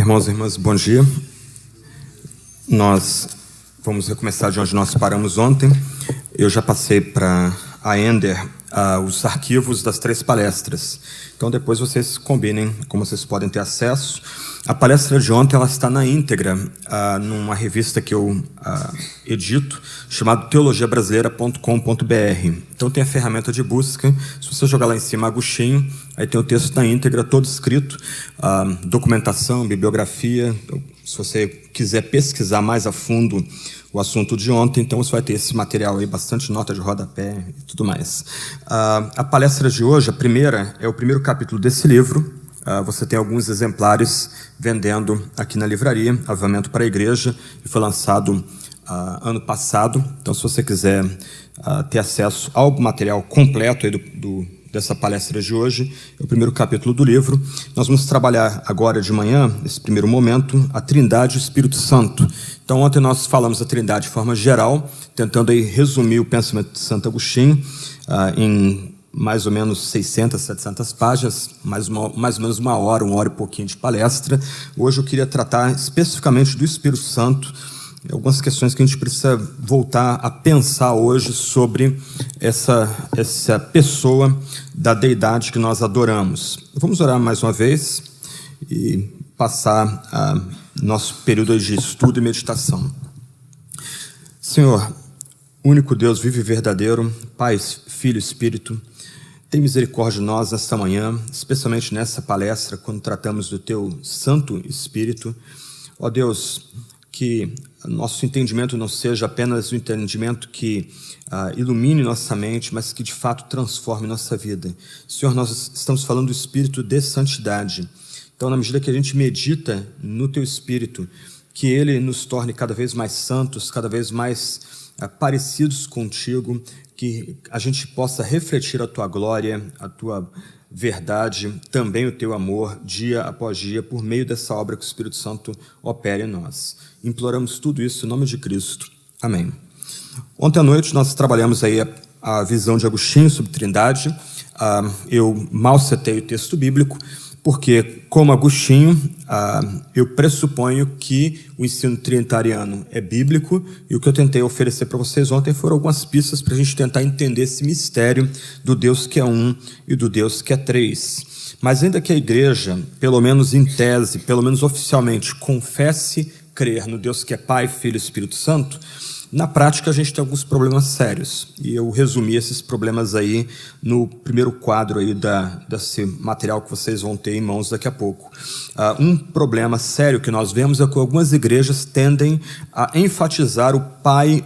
Irmãos e irmãs, bom dia. Nós vamos recomeçar de onde nós paramos ontem. Eu já passei para a Ender os arquivos das 3 palestras. Então depois vocês combinem como vocês podem ter acesso. A palestra de ontem ela está na íntegra numa revista que eu edito, chamada teologiabrasileira.com.br. Então tem a ferramenta de busca. Se você jogar lá em cima Agostinho, aí tem o texto na íntegra, todo escrito, documentação, bibliografia. Se você quiser pesquisar mais a fundo o assunto de ontem, então você vai ter esse material aí, bastante nota de rodapé e tudo mais. A palestra de hoje, a primeira, é o primeiro capítulo desse livro. Você tem alguns exemplares vendendo aqui na livraria, Avivamento para a Igreja, e foi lançado ano passado. Então, se você quiser ter acesso ao material completo aí dessa palestra de hoje, é o primeiro capítulo do livro. Nós vamos trabalhar agora de manhã, nesse primeiro momento, a Trindade e o Espírito Santo. Então, ontem nós falamos da Trindade de forma geral, tentando aí resumir o pensamento de Santo Agostinho em mais ou menos 600, 700 páginas, mais ou menos uma hora e pouquinho de palestra. Hoje eu queria tratar especificamente do Espírito Santo, algumas questões que a gente precisa voltar a pensar hoje sobre essa pessoa da deidade que nós adoramos. Vamos orar mais uma vez e passar nosso período de estudo e meditação. Senhor, único Deus vivo e verdadeiro, Pai, Filho e Espírito, tem misericórdia de nós nesta manhã, especialmente nessa palestra, quando tratamos do Teu Santo Espírito. Ó Deus, que nosso entendimento não seja apenas um entendimento que ilumine nossa mente, mas que de fato transforme nossa vida. Senhor, nós estamos falando do Espírito de santidade. Então, na medida que a gente medita no Teu Espírito, que Ele nos torne cada vez mais santos, cada vez mais parecidos contigo, que a gente possa refletir a Tua glória, a Tua verdade, também o Teu amor, dia após dia, por meio dessa obra que o Espírito Santo opera em nós. Imploramos tudo isso em nome de Cristo. Amém. Ontem à noite nós trabalhamos aí a visão de Agostinho sobre Trindade. Eu mal citei o texto bíblico, porque, como Agostinho, eu pressuponho que o ensino trinitariano é bíblico, e o que eu tentei oferecer para vocês ontem foram algumas pistas para a gente tentar entender esse mistério do Deus que é um e do Deus que é três. Mas ainda que a igreja, pelo menos em tese, pelo menos oficialmente, confesse crer no Deus que é Pai, Filho e Espírito Santo, na prática a gente tem alguns problemas sérios, e eu resumi esses problemas aí no primeiro quadro aí desse material que vocês vão ter em mãos daqui a pouco. Um problema sério que nós vemos é que algumas igrejas tendem a enfatizar o Pai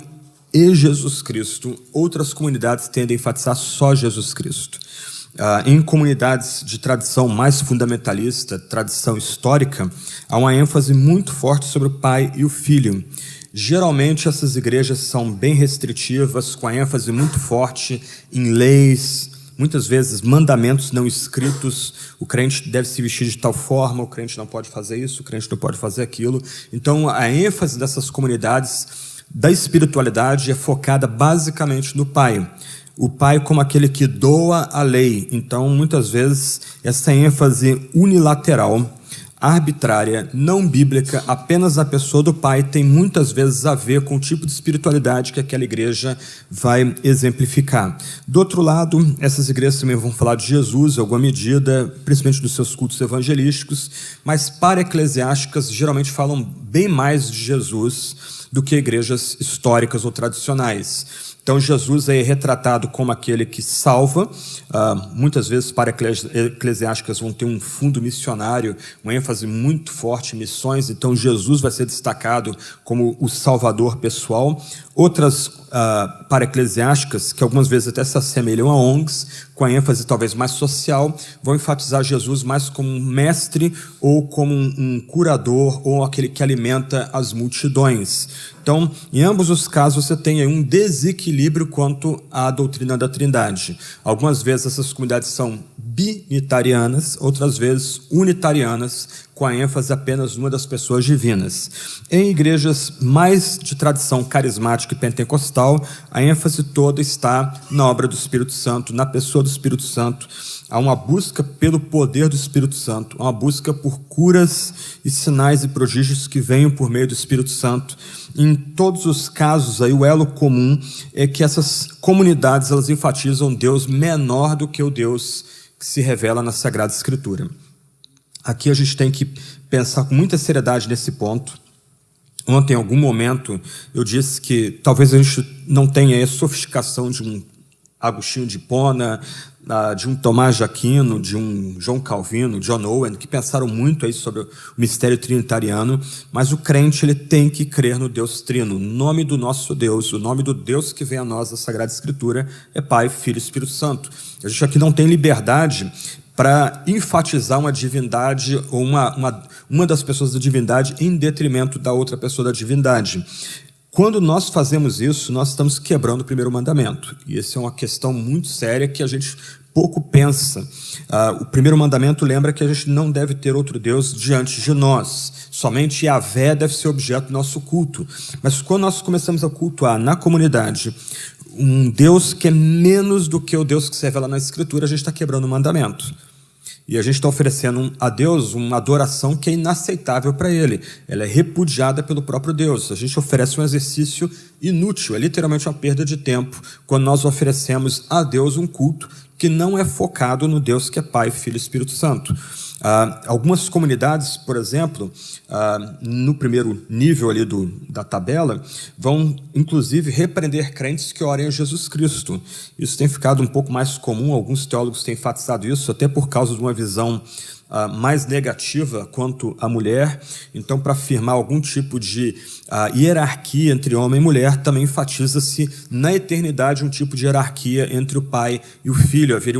e Jesus Cristo, outras comunidades tendem a enfatizar só Jesus Cristo. Em comunidades de tradição mais fundamentalista, tradição histórica, há uma ênfase muito forte sobre o Pai e o Filho. Geralmente essas igrejas são bem restritivas, com a ênfase muito forte em leis, muitas vezes mandamentos não escritos. O crente deve se vestir de tal forma, o crente não pode fazer isso, o crente não pode fazer aquilo. Então a ênfase dessas comunidades da espiritualidade é focada basicamente no Pai. O Pai como aquele que doa a lei. Então muitas vezes essa ênfase unilateral, arbitrária, não bíblica, apenas a pessoa do Pai, tem muitas vezes a ver com o tipo de espiritualidade que aquela igreja vai exemplificar. Do outro lado, essas igrejas também vão falar de Jesus em alguma medida, principalmente dos seus cultos evangelísticos, mas para-eclesiásticas geralmente falam bem mais de Jesus do que igrejas históricas ou tradicionais. Então Jesus é retratado como aquele que salva. Muitas vezes para eclesiásticas vão ter um fundo missionário, uma ênfase muito forte em missões, então Jesus vai ser destacado como o salvador pessoal. Outras para eclesiásticas, que algumas vezes até se assemelham a ONGs, com a ênfase talvez mais social, vão enfatizar Jesus mais como um mestre ou como um curador ou aquele que alimenta as multidões. Então, em ambos os casos, você tem aí um desequilíbrio quanto à doutrina da Trindade. Algumas vezes essas comunidades são binitarianas, outras vezes unitarianas, com a ênfase apenas numa das pessoas divinas. Em igrejas mais de tradição carismática e pentecostal, a ênfase toda está na obra do Espírito Santo, na pessoa do Espírito Santo, há uma busca pelo poder do Espírito Santo, há uma busca por curas e sinais e prodígios que venham por meio do Espírito Santo. Em todos os casos, aí, o elo comum é que essas comunidades elas enfatizam um Deus menor do que o Deus que se revela na Sagrada Escritura. Aqui a gente tem que pensar com muita seriedade nesse ponto. Ontem, em algum momento, eu disse que talvez a gente não tenha a sofisticação de um Agostinho de Hipona, de um Tomás de Aquino, de um João Calvino, John Owen, que pensaram muito aí sobre o mistério trinitariano, mas o crente ele tem que crer no Deus Trino. O nome do nosso Deus, o nome do Deus que vem a nós da Sagrada Escritura é Pai, Filho e Espírito Santo. A gente aqui não tem liberdade para enfatizar uma divindade ou uma das pessoas da divindade em detrimento da outra pessoa da divindade. Quando nós fazemos isso, nós estamos quebrando o primeiro mandamento. E essa é uma questão muito séria que a gente pouco pensa. O primeiro mandamento lembra que a gente não deve ter outro Deus diante de nós. Somente Yahvé deve ser objeto do nosso culto. Mas quando nós começamos a cultuar na comunidade um Deus que é menos do que o Deus que se revela na Escritura, a gente está quebrando o mandamento. E a gente está oferecendo a Deus uma adoração que é inaceitável para Ele. Ela é repudiada pelo próprio Deus. A gente oferece um exercício inútil, é literalmente uma perda de tempo, quando nós oferecemos a Deus um culto que não é focado no Deus que é Pai, Filho e Espírito Santo. Algumas comunidades, por exemplo, no primeiro nível ali da tabela, vão inclusive repreender crentes que orem a Jesus Cristo. Isso tem ficado um pouco mais comum, alguns teólogos têm enfatizado isso, até por causa de uma visão mais negativa quanto à mulher. Então, para afirmar algum tipo de hierarquia entre homem e mulher, também enfatiza-se na eternidade um tipo de hierarquia entre o pai e o filho. Haveria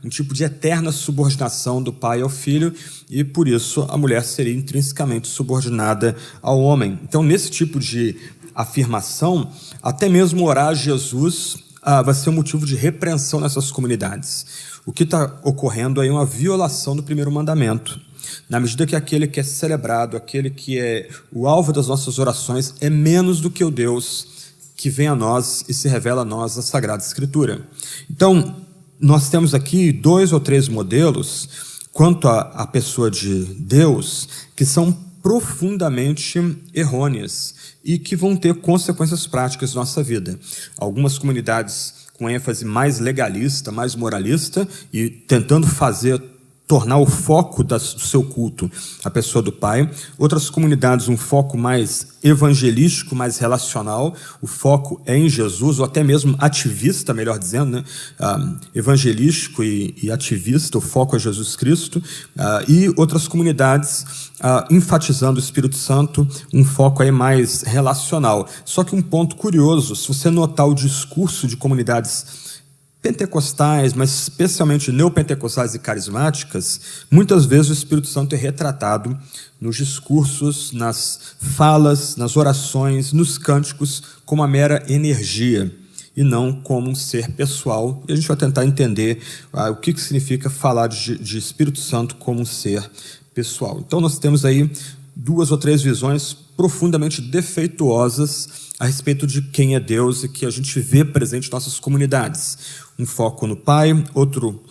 um tipo de eterna subordinação do pai ao filho, e por isso a mulher seria intrinsecamente subordinada ao homem. Então, nesse tipo de afirmação, até mesmo orar a Jesus vai ser um motivo de repreensão nessas comunidades. O que está ocorrendo aí é uma violação do primeiro mandamento. Na medida que aquele que é celebrado, aquele que é o alvo das nossas orações, é menos do que o Deus que vem a nós e se revela a nós na Sagrada Escritura. Então, nós temos aqui 2 ou 3 modelos quanto à pessoa de Deus que são profundamente errôneas e que vão ter consequências práticas na nossa vida. Algumas comunidades com ênfase mais legalista, mais moralista, e tentando tornar o foco do seu culto a pessoa do Pai. Outras comunidades, um foco mais evangelístico, mais relacional, o foco é em Jesus, ou até mesmo ativista, melhor dizendo, né? Evangelístico e ativista, o foco é Jesus Cristo. E outras comunidades enfatizando o Espírito Santo, um foco aí mais relacional. Só que um ponto curioso, se você notar o discurso de comunidades pentecostais, mas especialmente neopentecostais e carismáticas, muitas vezes o Espírito Santo é retratado nos discursos, nas falas, nas orações, nos cânticos, como uma mera energia e não como um ser pessoal. E a gente vai tentar entender o que significa falar de Espírito Santo como um ser pessoal. Então nós temos aí 2 ou 3 visões profundamente defeituosas a respeito de quem é Deus e que a gente vê presente em nossas comunidades. Um foco no Pai, outro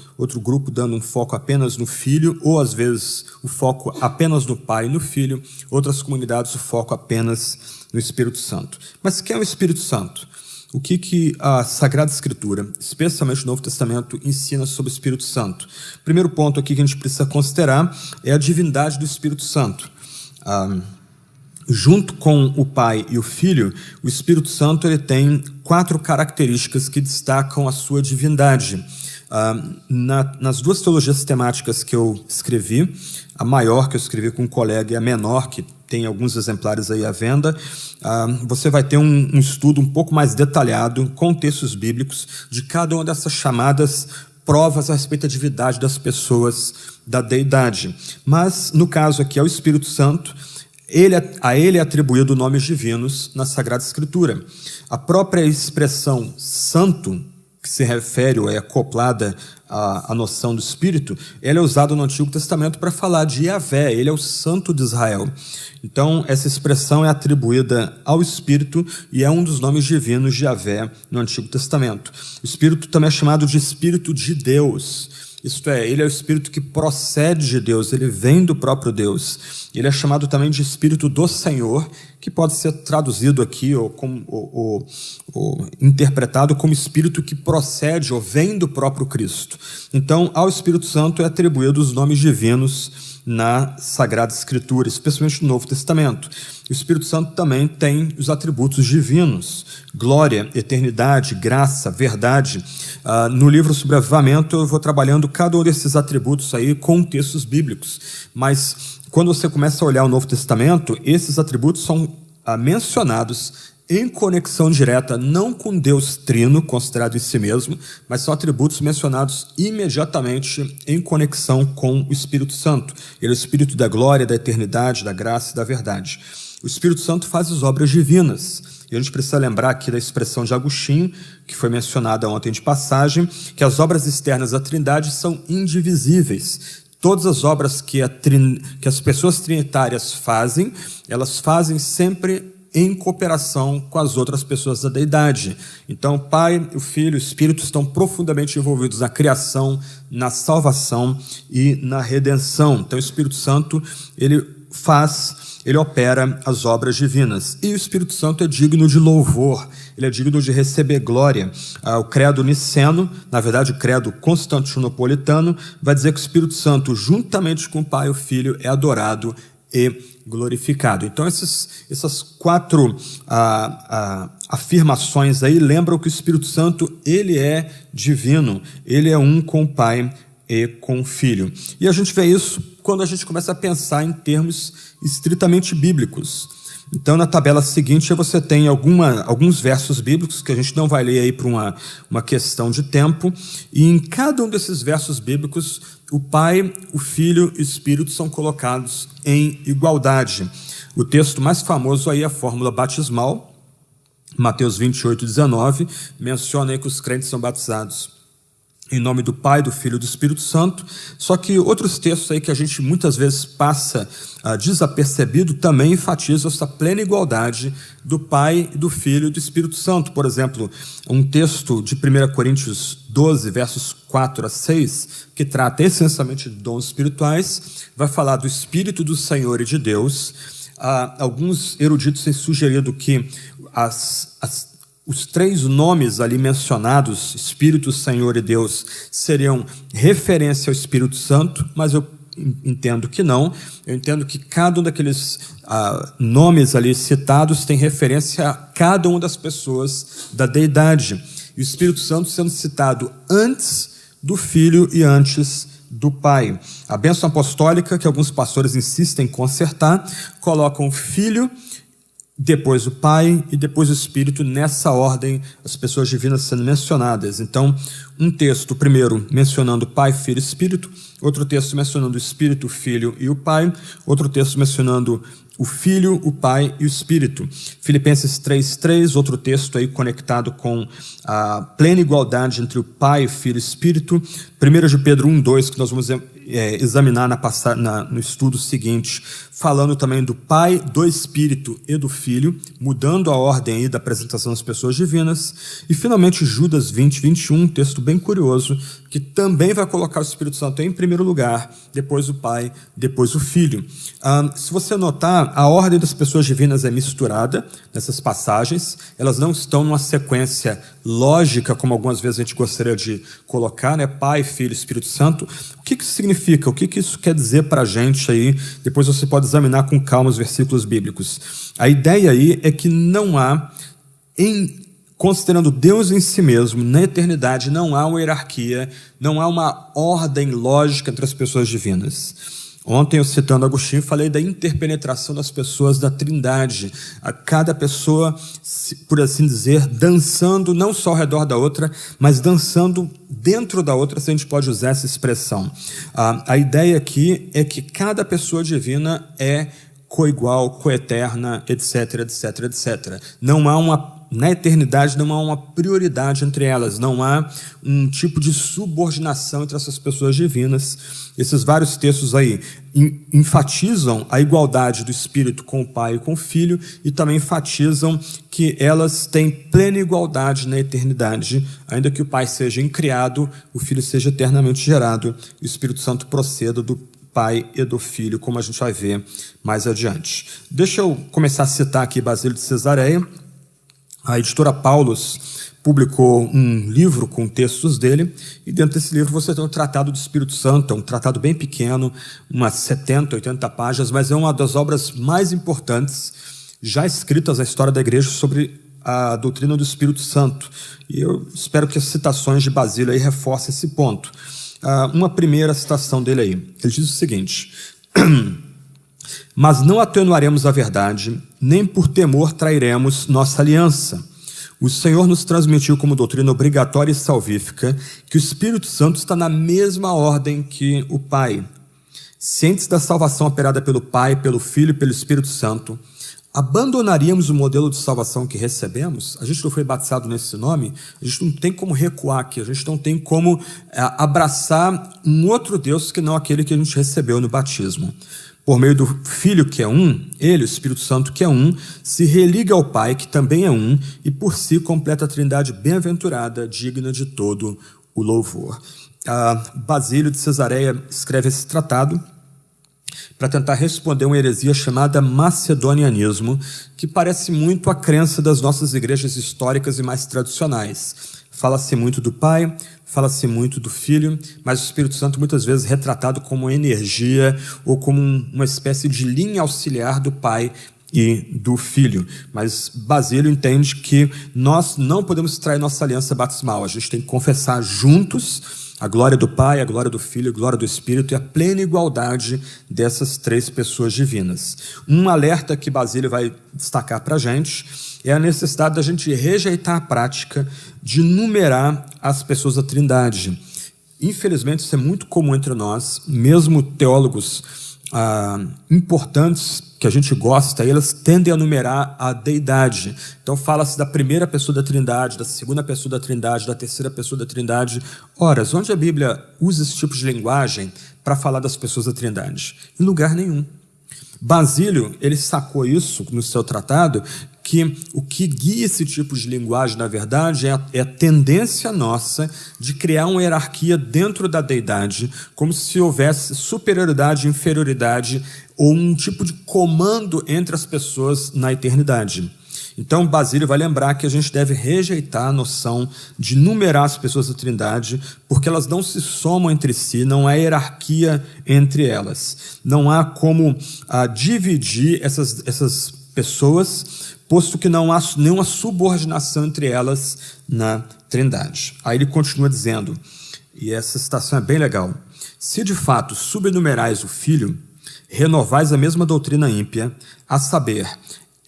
grupo dando um foco apenas no Filho, ou às vezes o foco apenas no Pai e no Filho, outras comunidades o foco apenas no Espírito Santo. Mas quem é o Espírito Santo? O que a Sagrada Escritura, especialmente o Novo Testamento, ensina sobre o Espírito Santo? Primeiro ponto aqui que a gente precisa considerar é a divindade do Espírito Santo. Junto com o Pai e o Filho, o Espírito Santo ele tem 4 características que destacam a sua divindade. Nas 2 teologias sistemáticas que eu escrevi, a maior que eu escrevi com um colega e a menor, que tem alguns exemplares aí à venda, você vai ter um estudo um pouco mais detalhado, com textos bíblicos, de cada uma dessas chamadas provas a respeito da divindade das pessoas, da deidade. Mas, no caso aqui, é o Espírito Santo. A ele é atribuído nomes divinos na Sagrada Escritura. A própria expressão santo, que se refere ou é acoplada à noção do Espírito, ela é usada no Antigo Testamento para falar de Yahvé, ele é o Santo de Israel. Então, essa expressão é atribuída ao Espírito e é um dos nomes divinos de Yahvé no Antigo Testamento. O Espírito também é chamado de Espírito de Deus. isto é, ele é o Espírito que procede de Deus, ele vem do próprio Deus. Ele é chamado também de Espírito do Senhor, que pode ser traduzido aqui ou interpretado como Espírito que procede ou vem do próprio Cristo. Então, ao Espírito Santo é atribuído os nomes divinos na Sagrada Escritura, especialmente no Novo Testamento. O Espírito Santo também tem os atributos divinos: glória, eternidade, graça, verdade. No livro sobre avivamento eu vou trabalhando cada um desses atributos aí com textos bíblicos, mas quando você começa a olhar o Novo Testamento, esses atributos são mencionados em conexão direta, não com Deus trino, considerado em si mesmo, mas são atributos mencionados imediatamente em conexão com o Espírito Santo. Ele é o Espírito da glória, da eternidade, da graça e da verdade. O Espírito Santo faz as obras divinas. E a gente precisa lembrar aqui da expressão de Agostinho, que foi mencionada ontem de passagem, que as obras externas da Trindade são indivisíveis. Todas as obras que as pessoas trinitárias fazem, elas fazem sempre em cooperação com as outras pessoas da deidade. Então, o Pai, o Filho e o Espírito estão profundamente envolvidos na criação, na salvação e na redenção. Então, o Espírito Santo, ele opera as obras divinas. E o Espírito Santo é digno de louvor, ele é digno de receber glória. O credo niceno, na verdade o credo constantinopolitano, vai dizer que o Espírito Santo, juntamente com o Pai e o Filho, é adorado e glorificado. Então essas quatro afirmações aí lembram que o Espírito Santo, ele é divino, ele é um com o Pai e com o Filho. E a gente vê isso quando a gente começa a pensar em termos estritamente bíblicos. Então, na tabela seguinte, você tem alguns versos bíblicos que a gente não vai ler aí por uma questão de tempo, e em cada um desses versos bíblicos, o Pai, o Filho e o Espírito são colocados em igualdade. O texto mais famoso aí é a fórmula batismal, Mateus 28:19, menciona aí que os crentes são batizados em nome do Pai, do Filho e do Espírito Santo. Só que outros textos aí que a gente muitas vezes passa desapercebido também enfatizam essa plena igualdade do Pai, do Filho e do Espírito Santo. Por exemplo, um texto de 1 Coríntios 12, versos 4 a 6, que trata essencialmente de dons espirituais, vai falar do Espírito do Senhor e de Deus. Alguns eruditos têm sugerido que os três nomes ali mencionados, Espírito, Senhor e Deus, seriam referência ao Espírito Santo, mas eu entendo que não. Eu entendo que cada um daqueles nomes ali citados tem referência a cada uma das pessoas da deidade. E o Espírito Santo sendo citado antes do Filho e antes do Pai. A bênção apostólica, que alguns pastores insistem em consertar, colocam o Filho, depois o Pai e depois o Espírito, nessa ordem, as pessoas divinas sendo mencionadas. Então, um texto primeiro mencionando Pai, Filho e Espírito, outro texto mencionando o Espírito, o Filho e o Pai, outro texto mencionando o Filho, o Pai e o Espírito. Filipenses 3:3, outro texto aí conectado com a plena igualdade entre o Pai, o Filho e o Espírito. 1 de Pedro 1:2, que nós vamos examinar no estudo seguinte, falando também do Pai, do Espírito e do Filho, mudando a ordem aí da apresentação das pessoas divinas. E finalmente Judas 20:21, texto bem curioso, que também vai colocar o Espírito Santo em primeiro lugar, depois o Pai, depois o Filho. Se você notar, a ordem das pessoas divinas é misturada nessas passagens, elas não estão numa sequência lógica, como algumas vezes a gente gostaria de colocar, né? Pai, Filho, Espírito Santo. O que isso significa? O que isso quer dizer para a gente aí? Depois você pode examinar com calma os versículos bíblicos. A ideia aí é que não há, considerando Deus em si mesmo, na eternidade, não há uma hierarquia, não há uma ordem lógica entre as pessoas divinas. Ontem, eu citando Agostinho, falei da interpenetração das pessoas da Trindade, a cada pessoa, por assim dizer, dançando não só ao redor da outra, mas dançando dentro da outra, se a gente pode usar essa expressão. A ideia aqui é que cada pessoa divina é coigual, coeterna, etc, etc, etc. Não na eternidade não há uma prioridade entre elas, não há um tipo de subordinação entre essas pessoas divinas. Esses vários textos aí enfatizam a igualdade do Espírito com o Pai e com o Filho, e também enfatizam que elas têm plena igualdade na eternidade, ainda que o Pai seja incriado, o Filho seja eternamente gerado, e o Espírito Santo proceda do Pai e do Filho, como a gente vai ver mais adiante. Deixa eu começar a citar aqui Basílio de Cesareia. A editora Paulus publicou um livro com textos dele, e dentro desse livro você tem o Tratado do Espírito Santo, é um tratado bem pequeno, umas 70, 80 páginas, mas é uma das obras mais importantes já escritas na história da igreja sobre a doutrina do Espírito Santo. E eu espero que as citações de Basílio aí reforcem esse ponto. Uma primeira citação dele aí, ele diz o seguinte: mas não atenuaremos a verdade, nem por temor trairemos nossa aliança. O Senhor nos transmitiu como doutrina obrigatória e salvífica que o Espírito Santo está na mesma ordem que o Pai. Cientes da salvação operada pelo Pai, pelo Filho e pelo Espírito Santo, abandonaríamos o modelo de salvação que recebemos? A gente não foi batizado nesse nome, a gente não tem como recuar aqui, a gente não tem como abraçar um outro Deus que não aquele que a gente recebeu no batismo. Por meio do Filho, que é um, ele, o Espírito Santo, que é um, se religa ao Pai, que também é um, e por si completa a trindade bem-aventurada, digna de todo o louvor. Basílio de Cesareia escreve esse tratado para tentar responder uma heresia chamada macedonianismo, que parece muito a crença das nossas igrejas históricas e mais tradicionais. Fala-se muito do Pai, fala-se muito do Filho, mas o Espírito Santo muitas vezes é retratado como energia ou como uma espécie de linha auxiliar do Pai e do Filho. Mas Basílio entende que nós não podemos trair nossa aliança batismal, a gente tem que confessar juntos a glória do Pai, a glória do Filho, a glória do Espírito e a plena igualdade dessas três pessoas divinas. Um alerta que Basílio vai destacar para a gente é a necessidade da gente rejeitar a prática de numerar as pessoas da Trindade. Infelizmente, isso é muito comum entre nós, mesmo teólogos importantes que a gente gosta, elas tendem a numerar a deidade. Então fala-se da primeira pessoa da Trindade, da segunda pessoa da Trindade, da terceira pessoa da Trindade. Ora, onde a Bíblia usa esse tipo de linguagem para falar das pessoas da Trindade? Em lugar nenhum. Basílio, ele sacou isso no seu tratado, que o que guia esse tipo de linguagem, na verdade, é a tendência nossa de criar uma hierarquia dentro da deidade, como se houvesse superioridade, inferioridade, ou um tipo de comando entre as pessoas na eternidade. Então, Basílio vai lembrar que a gente deve rejeitar a noção de numerar as pessoas da Trindade, porque elas não se somam entre si, não há hierarquia entre elas. Não há como dividir essas pessoas, posto que não há nenhuma subordinação entre elas na Trindade. Aí ele continua dizendo, e essa citação é bem legal: se de fato subnumerais o Filho, renovais a mesma doutrina ímpia, a saber,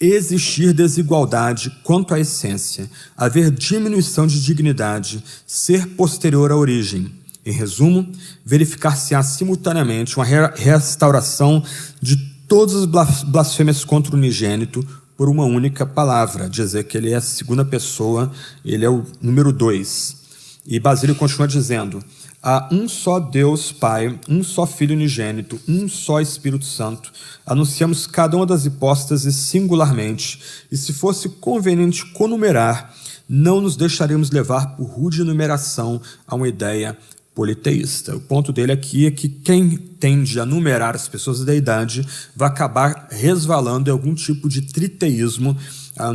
existir desigualdade quanto à essência, haver diminuição de dignidade, ser posterior à origem. Em resumo, verificar-se-á simultaneamente uma restauração de todas as blasfêmias contra o unigênito por uma única palavra, dizer que ele é a segunda pessoa, ele é o número 2. E Basílio continua dizendo: há um só Deus Pai, um só Filho unigênito, um só Espírito Santo. Anunciamos cada uma das hipóstases singularmente, e se fosse conveniente conumerar, não nos deixaremos levar por rude enumeração a uma ideia politeísta. O ponto dele aqui é que quem tende a numerar as pessoas da deidade vai acabar resvalando em algum tipo de triteísmo,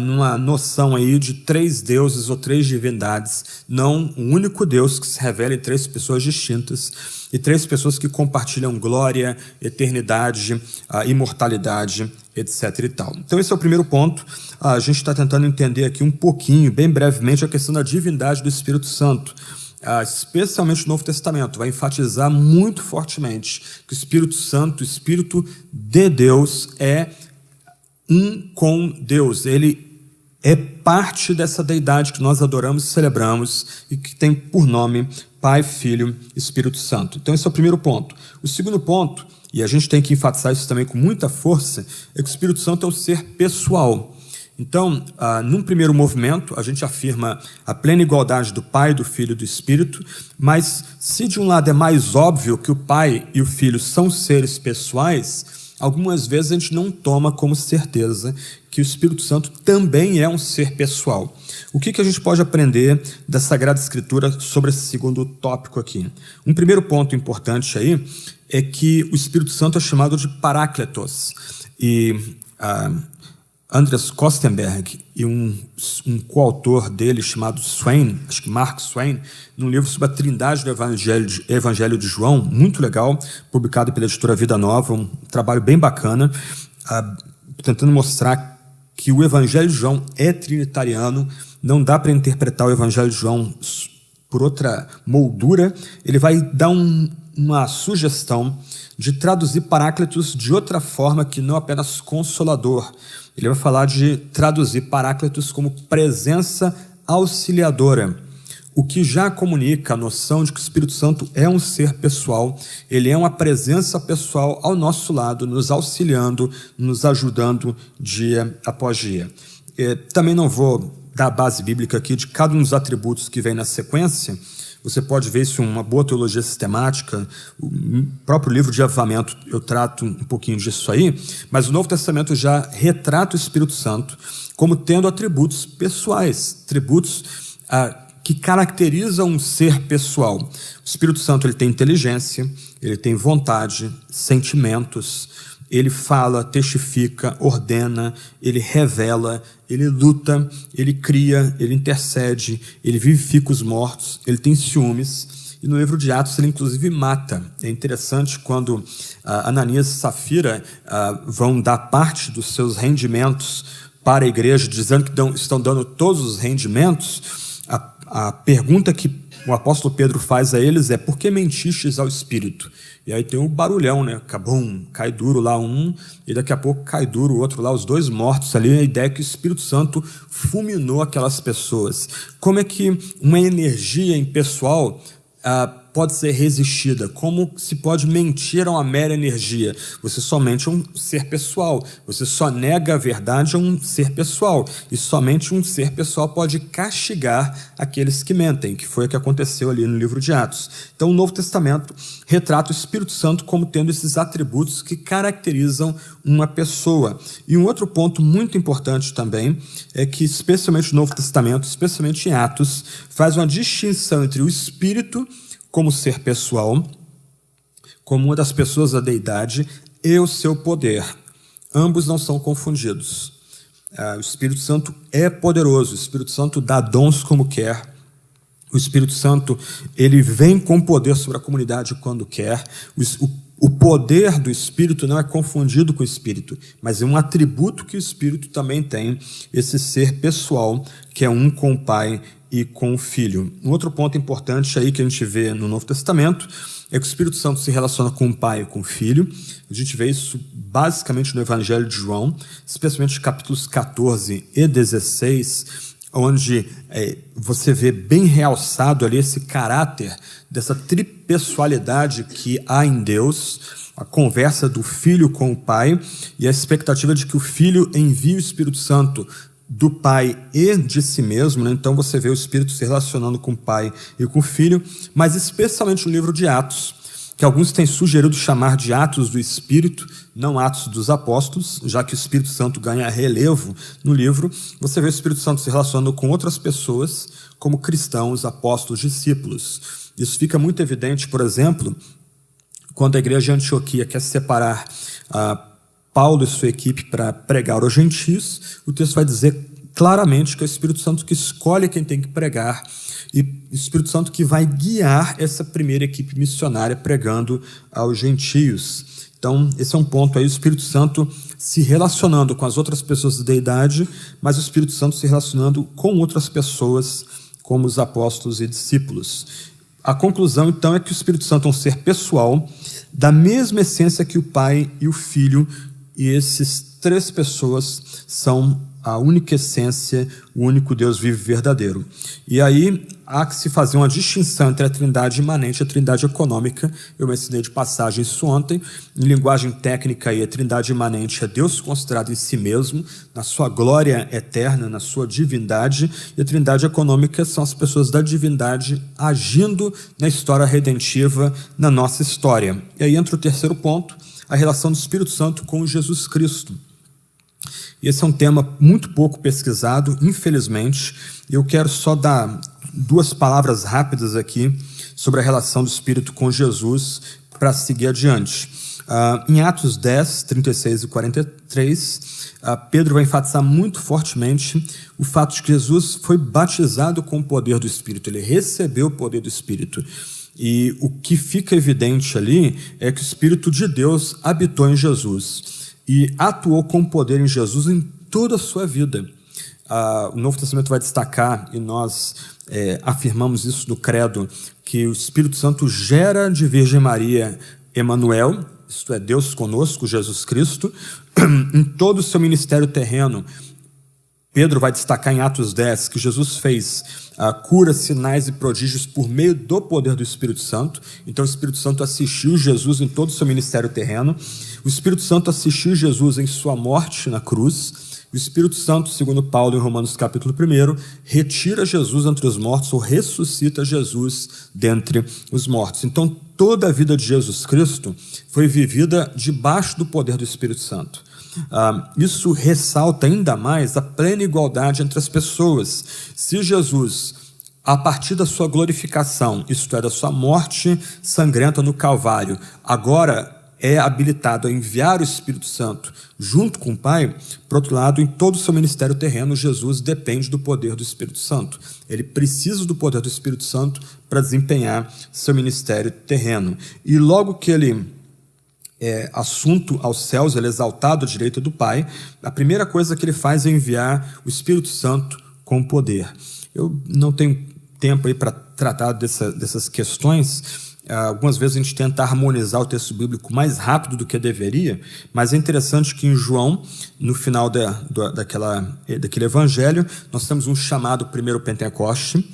numa noção aí de 3 deuses ou 3 divindades, não um único Deus que se revela em 3 pessoas distintas e 3 pessoas que compartilham glória, eternidade, imortalidade, etc. e tal. Então esse é o primeiro ponto. A gente está tentando entender aqui um pouquinho, bem brevemente, a questão da divindade do Espírito Santo. Especialmente no Novo Testamento, vai enfatizar muito fortemente que o Espírito Santo, o Espírito de Deus, é um com Deus. Ele é parte dessa deidade que nós adoramos e celebramos e que tem por nome Pai, Filho e Espírito Santo. Então esse é o primeiro ponto. O segundo ponto, e a gente tem que enfatizar isso também com muita força, é que o Espírito Santo é um ser pessoal. Então, num primeiro movimento, a gente afirma a plena igualdade do Pai, do Filho e do Espírito, mas se de um lado é mais óbvio que o Pai e o Filho são seres pessoais, algumas vezes a gente não toma como certeza que o Espírito Santo também é um ser pessoal. O que a gente pode aprender da Sagrada Escritura sobre esse segundo tópico aqui? Um primeiro ponto importante aí é que o Espírito Santo é chamado de Parácletos. E Andreas Kostenberg e um coautor dele chamado Swain, acho que Mark Swain, num livro sobre a Trindade do Evangelho de João, muito legal, publicado pela editora Vida Nova, um trabalho bem bacana, tentando mostrar que o Evangelho de João é trinitariano, não dá para interpretar o Evangelho de João por outra moldura. Ele vai dar uma sugestão de traduzir Paráclitos de outra forma que não apenas consolador. Ele vai falar de traduzir Paráclitos como presença auxiliadora, o que já comunica a noção de que o Espírito Santo é um ser pessoal, ele é uma presença pessoal ao nosso lado, nos auxiliando, nos ajudando dia após dia. Também não vou dar a base bíblica aqui de cada um dos atributos que vem na sequência. Você pode ver isso em uma boa teologia sistemática, o próprio livro de Avivamento eu trato um pouquinho disso aí, mas o Novo Testamento já retrata o Espírito Santo como tendo atributos pessoais, atributos que caracterizam um ser pessoal. O Espírito Santo ele tem inteligência, ele tem vontade, sentimentos, ele fala, testifica, ordena, ele revela, ele luta, ele cria, ele intercede, ele vivifica os mortos, ele tem ciúmes. E no livro de Atos ele inclusive mata. É interessante quando Ananias e Safira vão dar parte dos seus rendimentos para a igreja, dizendo que estão dando todos os rendimentos. A pergunta que o apóstolo Pedro faz a eles é: por que mentistes ao Espírito? E aí tem um barulhão, né? Cabum, cai duro lá um, e daqui a pouco cai duro o outro lá, os dois mortos ali. A ideia é que o Espírito Santo fulminou aquelas pessoas. Como é que uma energia impessoal pode ser resistida? Como se pode mentir a uma mera energia? Você somente é um ser pessoal, você só nega a verdade a um ser pessoal, e somente um ser pessoal pode castigar aqueles que mentem, que foi o que aconteceu ali no livro de Atos. Então o Novo Testamento retrata o Espírito Santo como tendo esses atributos que caracterizam uma pessoa. E um outro ponto muito importante também é que, especialmente no Novo Testamento, especialmente em Atos, faz uma distinção entre o Espírito como ser pessoal, como uma das pessoas da deidade, e o seu poder. Ambos não são confundidos. O Espírito Santo é poderoso, o Espírito Santo dá dons como quer, o Espírito Santo ele vem com poder sobre a comunidade quando quer. O poder do Espírito não é confundido com o Espírito, mas é um atributo que o Espírito também tem, esse ser pessoal, que é um com o Pai e com o Filho. Um outro ponto importante aí que a gente vê no Novo Testamento é que o Espírito Santo se relaciona com o Pai e com o Filho. A gente vê isso basicamente no Evangelho de João, especialmente capítulos 14 e 16, onde você vê bem realçado ali esse caráter dessa tripessoalidade que há em Deus, a conversa do Filho com o Pai e a expectativa de que o Filho envie o Espírito Santo do Pai e de si mesmo, né? Então você vê o Espírito se relacionando com o Pai e com o Filho, mas especialmente no livro de Atos, que alguns têm sugerido chamar de Atos do Espírito, não Atos dos Apóstolos, já que o Espírito Santo ganha relevo no livro. Você vê o Espírito Santo se relacionando com outras pessoas, como cristãos, apóstolos, discípulos. Isso fica muito evidente, por exemplo, quando a igreja de Antioquia quer separar Paulo e sua equipe para pregar aos gentios. O texto vai dizer claramente que é o Espírito Santo que escolhe quem tem que pregar e o Espírito Santo que vai guiar essa primeira equipe missionária pregando aos gentios. Então, esse é um ponto aí, o Espírito Santo se relacionando com as outras pessoas da deidade, mas o Espírito Santo se relacionando com outras pessoas, como os apóstolos e discípulos. A conclusão, então, é que o Espírito Santo é um ser pessoal, da mesma essência que o Pai e o Filho, e esses três pessoas são a única essência, o único Deus vivo e verdadeiro. E aí há que se fazer uma distinção entre a trindade imanente e a trindade econômica. Eu mencionei de passagem isso ontem. Em linguagem técnica, aí, a trindade imanente é Deus considerado em si mesmo, na sua glória eterna, na sua divindade, e a trindade econômica são as pessoas da divindade agindo na história redentiva, na nossa história. E aí entra o terceiro ponto, a relação do Espírito Santo com Jesus Cristo. Esse é um tema muito pouco pesquisado, infelizmente. Eu quero só dar duas palavras rápidas aqui sobre a relação do Espírito com Jesus para seguir adiante. Em Atos 10, 36 e 43, Pedro vai enfatizar muito fortemente o fato de que Jesus foi batizado com o poder do Espírito, ele recebeu o poder do Espírito. E o que fica evidente ali é que o Espírito de Deus habitou em Jesus e atuou com poder em Jesus em toda a sua vida. O Novo Testamento vai destacar, e nós afirmamos isso no credo, que o Espírito Santo gera de Virgem Maria Emanuel, isto é, Deus conosco, Jesus Cristo, em todo o seu ministério terreno. Pedro vai destacar em Atos 10 que Jesus fez curas, sinais e prodígios por meio do poder do Espírito Santo. Então o Espírito Santo assistiu Jesus em todo o seu ministério terreno. O Espírito Santo assistiu Jesus em sua morte na cruz. O Espírito Santo, segundo Paulo em Romanos capítulo 1, retira Jesus entre os mortos ou ressuscita Jesus dentre os mortos. Então toda a vida de Jesus Cristo foi vivida debaixo do poder do Espírito Santo. Isso ressalta ainda mais a plena igualdade entre as pessoas. Se Jesus, a partir da sua glorificação, isto é, da sua morte sangrenta no Calvário, agora é habilitado a enviar o Espírito Santo junto com o Pai, por outro lado, em todo o seu ministério terreno, Jesus depende do poder do Espírito Santo. Ele precisa do poder do Espírito Santo para desempenhar seu ministério terreno. E logo que ele assunto aos céus, ele é exaltado à direita do Pai, a primeira coisa que ele faz é enviar o Espírito Santo com poder. Eu não tenho tempo aí para tratar dessas questões. Algumas vezes a gente tenta harmonizar o texto bíblico mais rápido do que deveria, mas é interessante que em João, no final daquele evangelho, nós temos um chamado primeiro Pentecoste,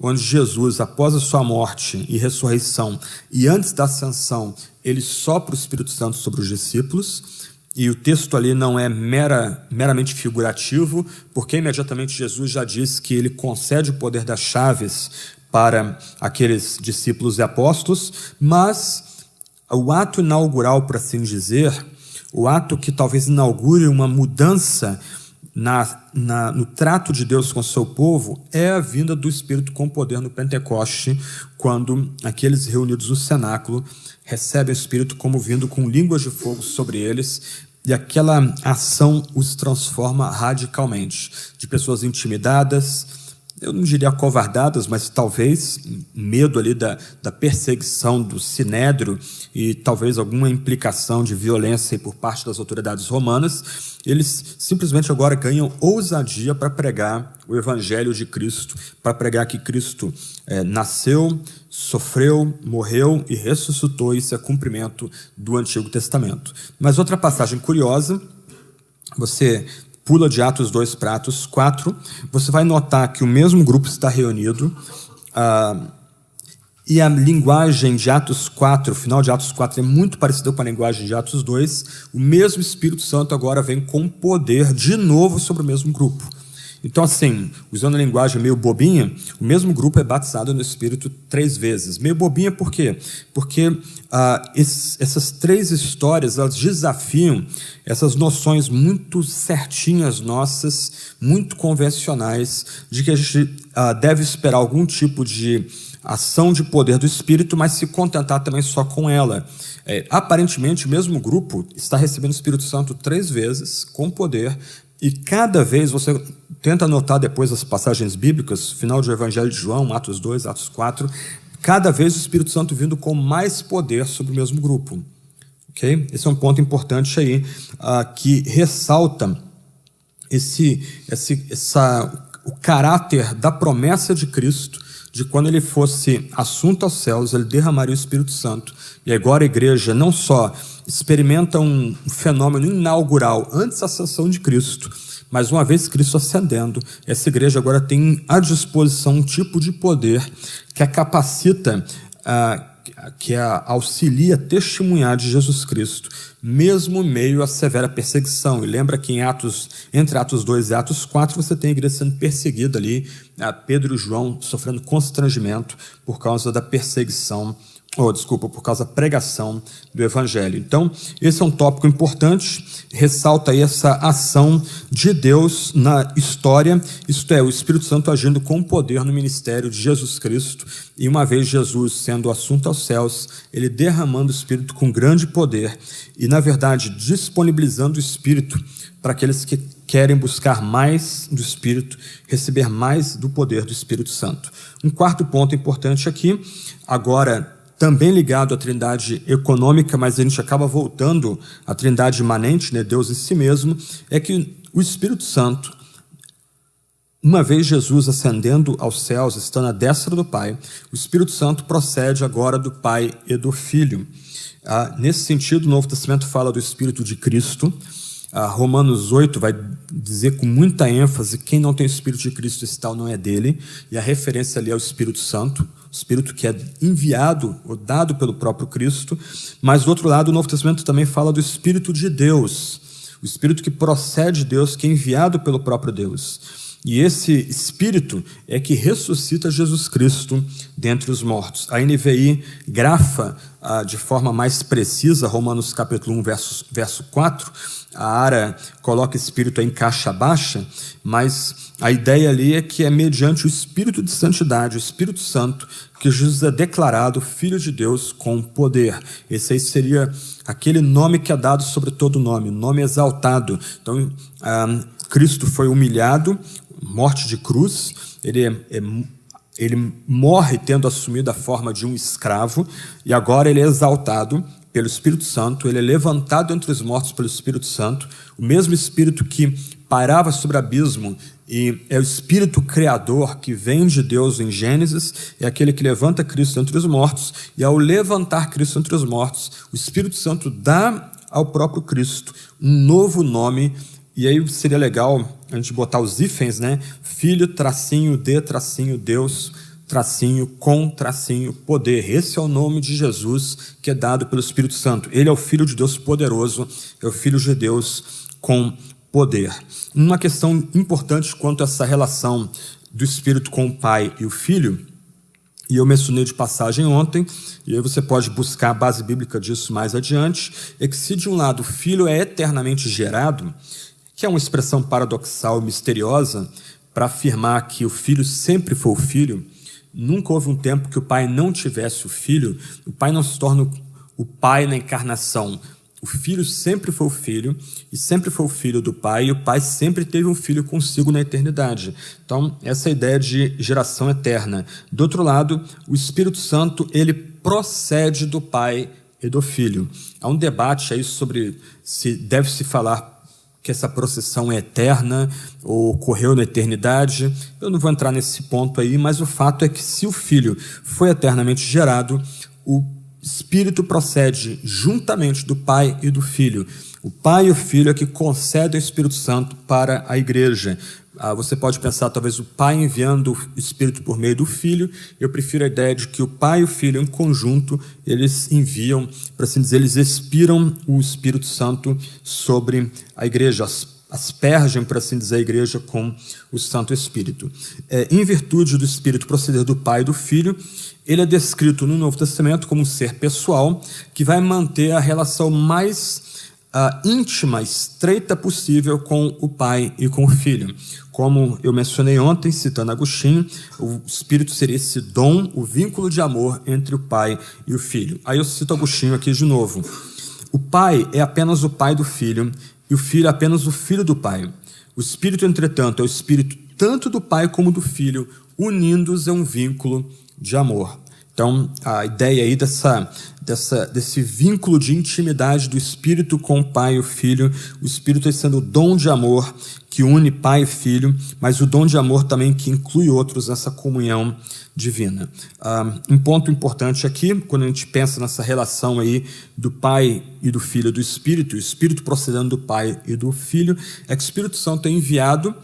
onde Jesus, após a sua morte e ressurreição, e antes da ascensão, ele sopra o Espírito Santo sobre os discípulos, e o texto ali não é meramente figurativo, porque imediatamente Jesus já diz que ele concede o poder das chaves para aqueles discípulos e apóstolos, mas o ato inaugural, por assim dizer, o ato que talvez inaugure uma mudança no trato de Deus com o seu povo, é a vinda do Espírito com poder no Pentecoste, quando aqueles reunidos no cenáculo recebem o Espírito como vindo com línguas de fogo sobre eles, e aquela ação os transforma radicalmente, de pessoas intimidadas, eu não diria acovardadas, mas talvez medo ali da perseguição do sinédrio e talvez alguma implicação de violência por parte das autoridades romanas, eles simplesmente agora ganham ousadia para pregar o evangelho de Cristo, para pregar que Cristo nasceu, sofreu, morreu e ressuscitou. Isso é cumprimento do Antigo Testamento. Mas outra passagem curiosa, você pula de Atos 2 para Atos 4, você vai notar que o mesmo grupo está reunido, e a linguagem de Atos 4, o final de Atos 4 é muito parecida com a linguagem de Atos 2, o mesmo Espírito Santo agora vem com poder de novo sobre o mesmo grupo. Então, assim, usando a linguagem meio bobinha, o mesmo grupo é batizado no Espírito 3 vezes. Meio bobinha por quê? Porque essas 3 histórias, elas desafiam essas noções muito certinhas nossas, muito convencionais, de que a gente deve esperar algum tipo de ação de poder do Espírito, mas se contentar também só com ela. Aparentemente, o mesmo grupo está recebendo o Espírito Santo 3 vezes, com poder, e cada vez você tenta anotar depois as passagens bíblicas, final do Evangelho de João, Atos 2, Atos 4, cada vez o Espírito Santo vindo com mais poder sobre o mesmo grupo. Okay? Esse é um ponto importante aí, que ressalta o caráter da promessa de Cristo, de quando ele fosse assunto aos céus, ele derramaria o Espírito Santo. E agora a igreja não só experimenta um fenômeno inaugural antes da ascensão de Cristo, Mas uma vez Cristo ascendendo, essa igreja agora tem à disposição um tipo de poder que a capacita, que a auxilia a testemunhar de Jesus Cristo, mesmo em meio à severa perseguição. E lembra que entre Atos 2 e Atos 4, você tem a igreja sendo perseguida ali, Pedro e João sofrendo constrangimento por causa da perseguição, por causa da pregação do Evangelho. Então, esse é um tópico importante, ressalta aí essa ação de Deus na história, isto é, o Espírito Santo agindo com poder no ministério de Jesus Cristo, e uma vez Jesus sendo assunto aos céus, ele derramando o Espírito com grande poder, e na verdade disponibilizando o Espírito para aqueles que querem buscar mais do Espírito, receber mais do poder do Espírito Santo. Um quarto ponto importante aqui, agora também ligado à trindade econômica, mas a gente acaba voltando à trindade imanente, né, Deus em si mesmo, é que o Espírito Santo, uma vez Jesus ascendendo aos céus, estando à destra do Pai, o Espírito Santo procede agora do Pai e do Filho. Nesse sentido, o Novo Testamento fala do Espírito de Cristo. Romanos 8 vai dizer com muita ênfase: quem não tem o Espírito de Cristo, esse tal não é dele, e a referência ali é o Espírito Santo, o Espírito que é enviado ou dado pelo próprio Cristo. Mas do outro lado, o Novo Testamento também fala do Espírito de Deus, o Espírito que procede de Deus, que é enviado pelo próprio Deus. E esse Espírito é que ressuscita Jesus Cristo dentre os mortos. A NVI grafa de forma mais precisa, Romanos capítulo 1, verso 4, a ARA coloca Espírito em caixa baixa, mas a ideia ali é que é mediante o Espírito de santidade, o Espírito Santo, que Jesus é declarado Filho de Deus com poder. Esse aí seria aquele nome que é dado sobre todo nome, nome exaltado. Então, Cristo foi humilhado, morte de cruz, ele morre tendo assumido a forma de um escravo, e agora ele é exaltado pelo Espírito Santo, ele é levantado entre os mortos pelo Espírito Santo, o mesmo Espírito que pairava sobre o abismo, e é o Espírito Criador que vem de Deus em Gênesis, é aquele que levanta Cristo entre os mortos, e ao levantar Cristo entre os mortos, o Espírito Santo dá ao próprio Cristo um novo nome. E aí seria legal a gente botar os hífens, né? Filho, tracinho, de, tracinho, Deus, tracinho, com, tracinho, poder. Esse é o nome de Jesus que é dado pelo Espírito Santo. Ele é o Filho de Deus poderoso, é o Filho de Deus com poder. Uma questão importante quanto a essa relação do Espírito com o Pai e o Filho, e eu mencionei de passagem ontem, e aí você pode buscar a base bíblica disso mais adiante, é que se de um lado o Filho é eternamente gerado, que é uma expressão paradoxal e misteriosa para afirmar que o Filho sempre foi o Filho, nunca houve um tempo que o Pai não tivesse o Filho, o Pai não se torna o Pai na encarnação, o Filho sempre foi o Filho, e sempre foi o Filho do Pai, e o Pai sempre teve um Filho consigo na eternidade. Então, essa é a ideia de geração eterna. Do outro lado, o Espírito Santo, ele procede do Pai e do Filho. Há um debate aí sobre se deve-se falar que essa processão é eterna ou ocorreu na eternidade. Eu não vou entrar nesse ponto aí, mas o fato é que se o Filho foi eternamente gerado, o Espírito procede juntamente do Pai e do Filho. O Pai e o Filho é que concedem o Espírito Santo para a igreja. Você pode pensar, talvez, o Pai enviando o Espírito por meio do Filho. Eu prefiro a ideia de que o Pai e o Filho, em conjunto, eles enviam, para assim dizer, eles expiram o Espírito Santo sobre a igreja, aspergem, por assim dizer, a igreja com o Santo Espírito. Em virtude do Espírito proceder do Pai e do Filho, ele é descrito no Novo Testamento como um ser pessoal que vai manter a relação mais íntima, estreita possível com o Pai e com o Filho. Como eu mencionei ontem, citando Agostinho, o Espírito seria esse dom, o vínculo de amor entre o Pai e o Filho. Aí eu cito Agostinho aqui de novo. O Pai é apenas o Pai do Filho, e o Filho é apenas o Filho do Pai. O Espírito, entretanto, é o Espírito tanto do Pai como do Filho, unindo-os em um vínculo de amor. Então, a ideia aí desse vínculo de intimidade do Espírito com o Pai e o Filho, o Espírito sendo o dom de amor que une Pai e Filho, mas o dom de amor também que inclui outros nessa comunhão divina. Um ponto importante aqui, quando a gente pensa nessa relação aí do Pai e do Filho e do Espírito, o Espírito procedendo do Pai e do Filho, é que o Espírito Santo é enviado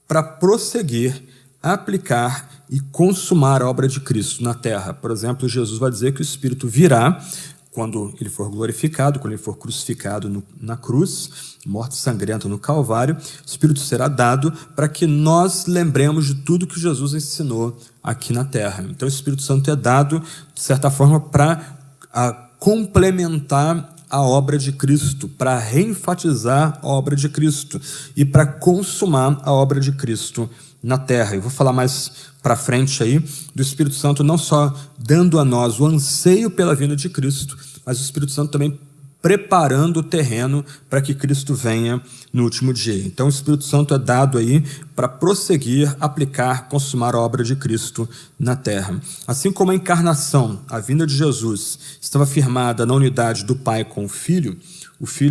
para prosseguir, aplicar e consumar a obra de Cristo na terra. Por exemplo, Jesus vai dizer que o Espírito virá quando ele for glorificado, quando ele for crucificado na cruz, morte sangrenta no Calvário. O Espírito será dado para que nós lembremos de tudo que Jesus ensinou aqui na terra. Então, o Espírito Santo é dado, de certa forma, para complementar a obra de Cristo, para reenfatizar a obra de Cristo e para consumar a obra de Cristo na terra. Eu vou falar mais para frente aí do Espírito Santo não só dando a nós o anseio pela vinda de Cristo, mas o Espírito Santo também preparando o terreno para que Cristo venha no último dia. Então o Espírito Santo é dado aí para prosseguir, aplicar, consumar a obra de Cristo na terra. Assim como a encarnação, a vinda de Jesus, estava firmada na unidade do Pai com o Filho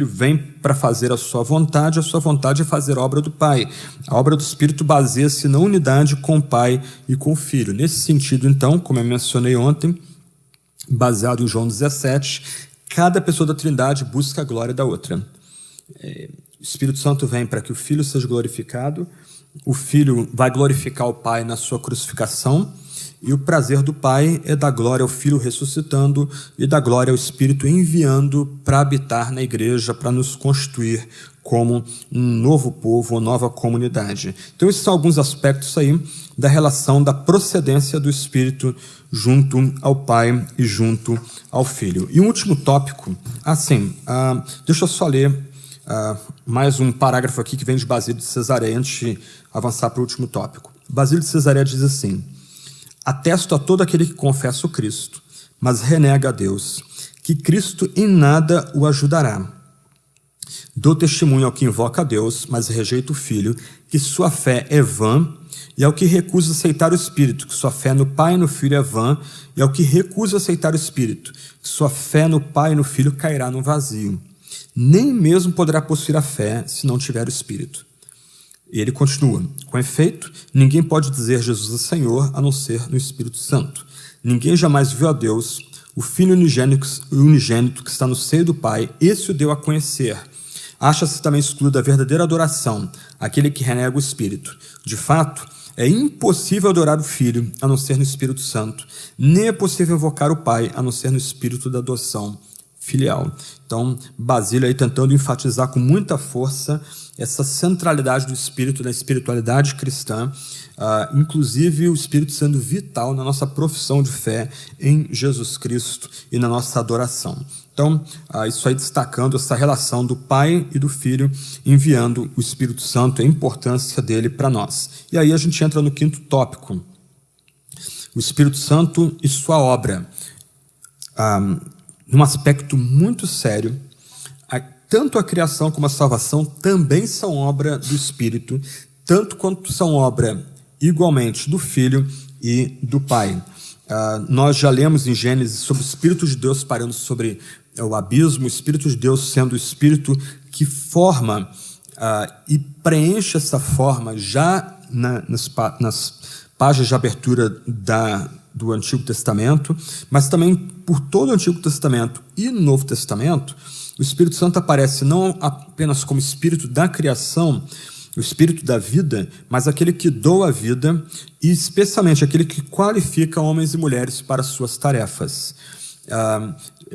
vem para fazer a sua vontade é fazer a obra do Pai. A obra do Espírito baseia-se na unidade com o Pai e com o Filho. Nesse sentido, então, como eu mencionei ontem, baseado em João 17, cada pessoa da Trindade busca a glória da outra. O Espírito Santo vem para que o Filho seja glorificado, o Filho vai glorificar o Pai na sua crucificação, e o prazer do Pai é dar glória ao Filho ressuscitando e dar glória ao Espírito enviando para habitar na igreja, para nos constituir como um novo povo, uma nova comunidade. Então, esses são alguns aspectos aí da relação da procedência do Espírito junto ao Pai e junto ao Filho. E um último tópico, deixa eu só ler mais um parágrafo aqui que vem de Basílio de Cesareia antes de avançar para o último tópico. Basílio de Cesareia diz assim: atesto a todo aquele que confessa o Cristo, mas renega a Deus, que Cristo em nada o ajudará. Dou testemunho ao que invoca a Deus, mas rejeita o Filho, que sua fé é vã, e ao que recusa aceitar o Espírito, que sua fé no Pai e no Filho é vã, e ao que recusa aceitar o Espírito, que sua fé no Pai e no Filho cairá no vazio. Nem mesmo poderá possuir a fé se não tiver o Espírito. E ele continua: com efeito, ninguém pode dizer Jesus é Senhor a não ser no Espírito Santo. Ninguém jamais viu a Deus. O Filho unigênito que está no seio do Pai, esse o deu a conhecer. Acha-se também excluído da verdadeira adoração, aquele que renega o Espírito. De fato, é impossível adorar o Filho a não ser no Espírito Santo, nem é possível invocar o Pai a não ser no Espírito da adoção filial. Então, Basílio aí tentando enfatizar com muita força essa centralidade do Espírito, da espiritualidade cristã, inclusive o Espírito sendo vital na nossa profissão de fé em Jesus Cristo e na nossa adoração. Então, isso aí destacando essa relação do Pai e do Filho enviando o Espírito Santo, a importância dele para nós. E aí a gente entra no quinto tópico, o Espírito Santo e sua obra. Num aspecto muito sério, tanto a criação como a salvação também são obra do Espírito, tanto quanto são obra igualmente do Filho e do Pai. Nós já lemos em Gênesis sobre o Espírito de Deus parando sobre o abismo, o Espírito de Deus sendo o Espírito que forma e preenche essa forma já nas páginas de abertura do Antigo Testamento, mas também por todo o Antigo Testamento e no Novo Testamento. O Espírito Santo aparece não apenas como Espírito da criação, o Espírito da vida, mas aquele que doa a vida e especialmente aquele que qualifica homens e mulheres para suas tarefas.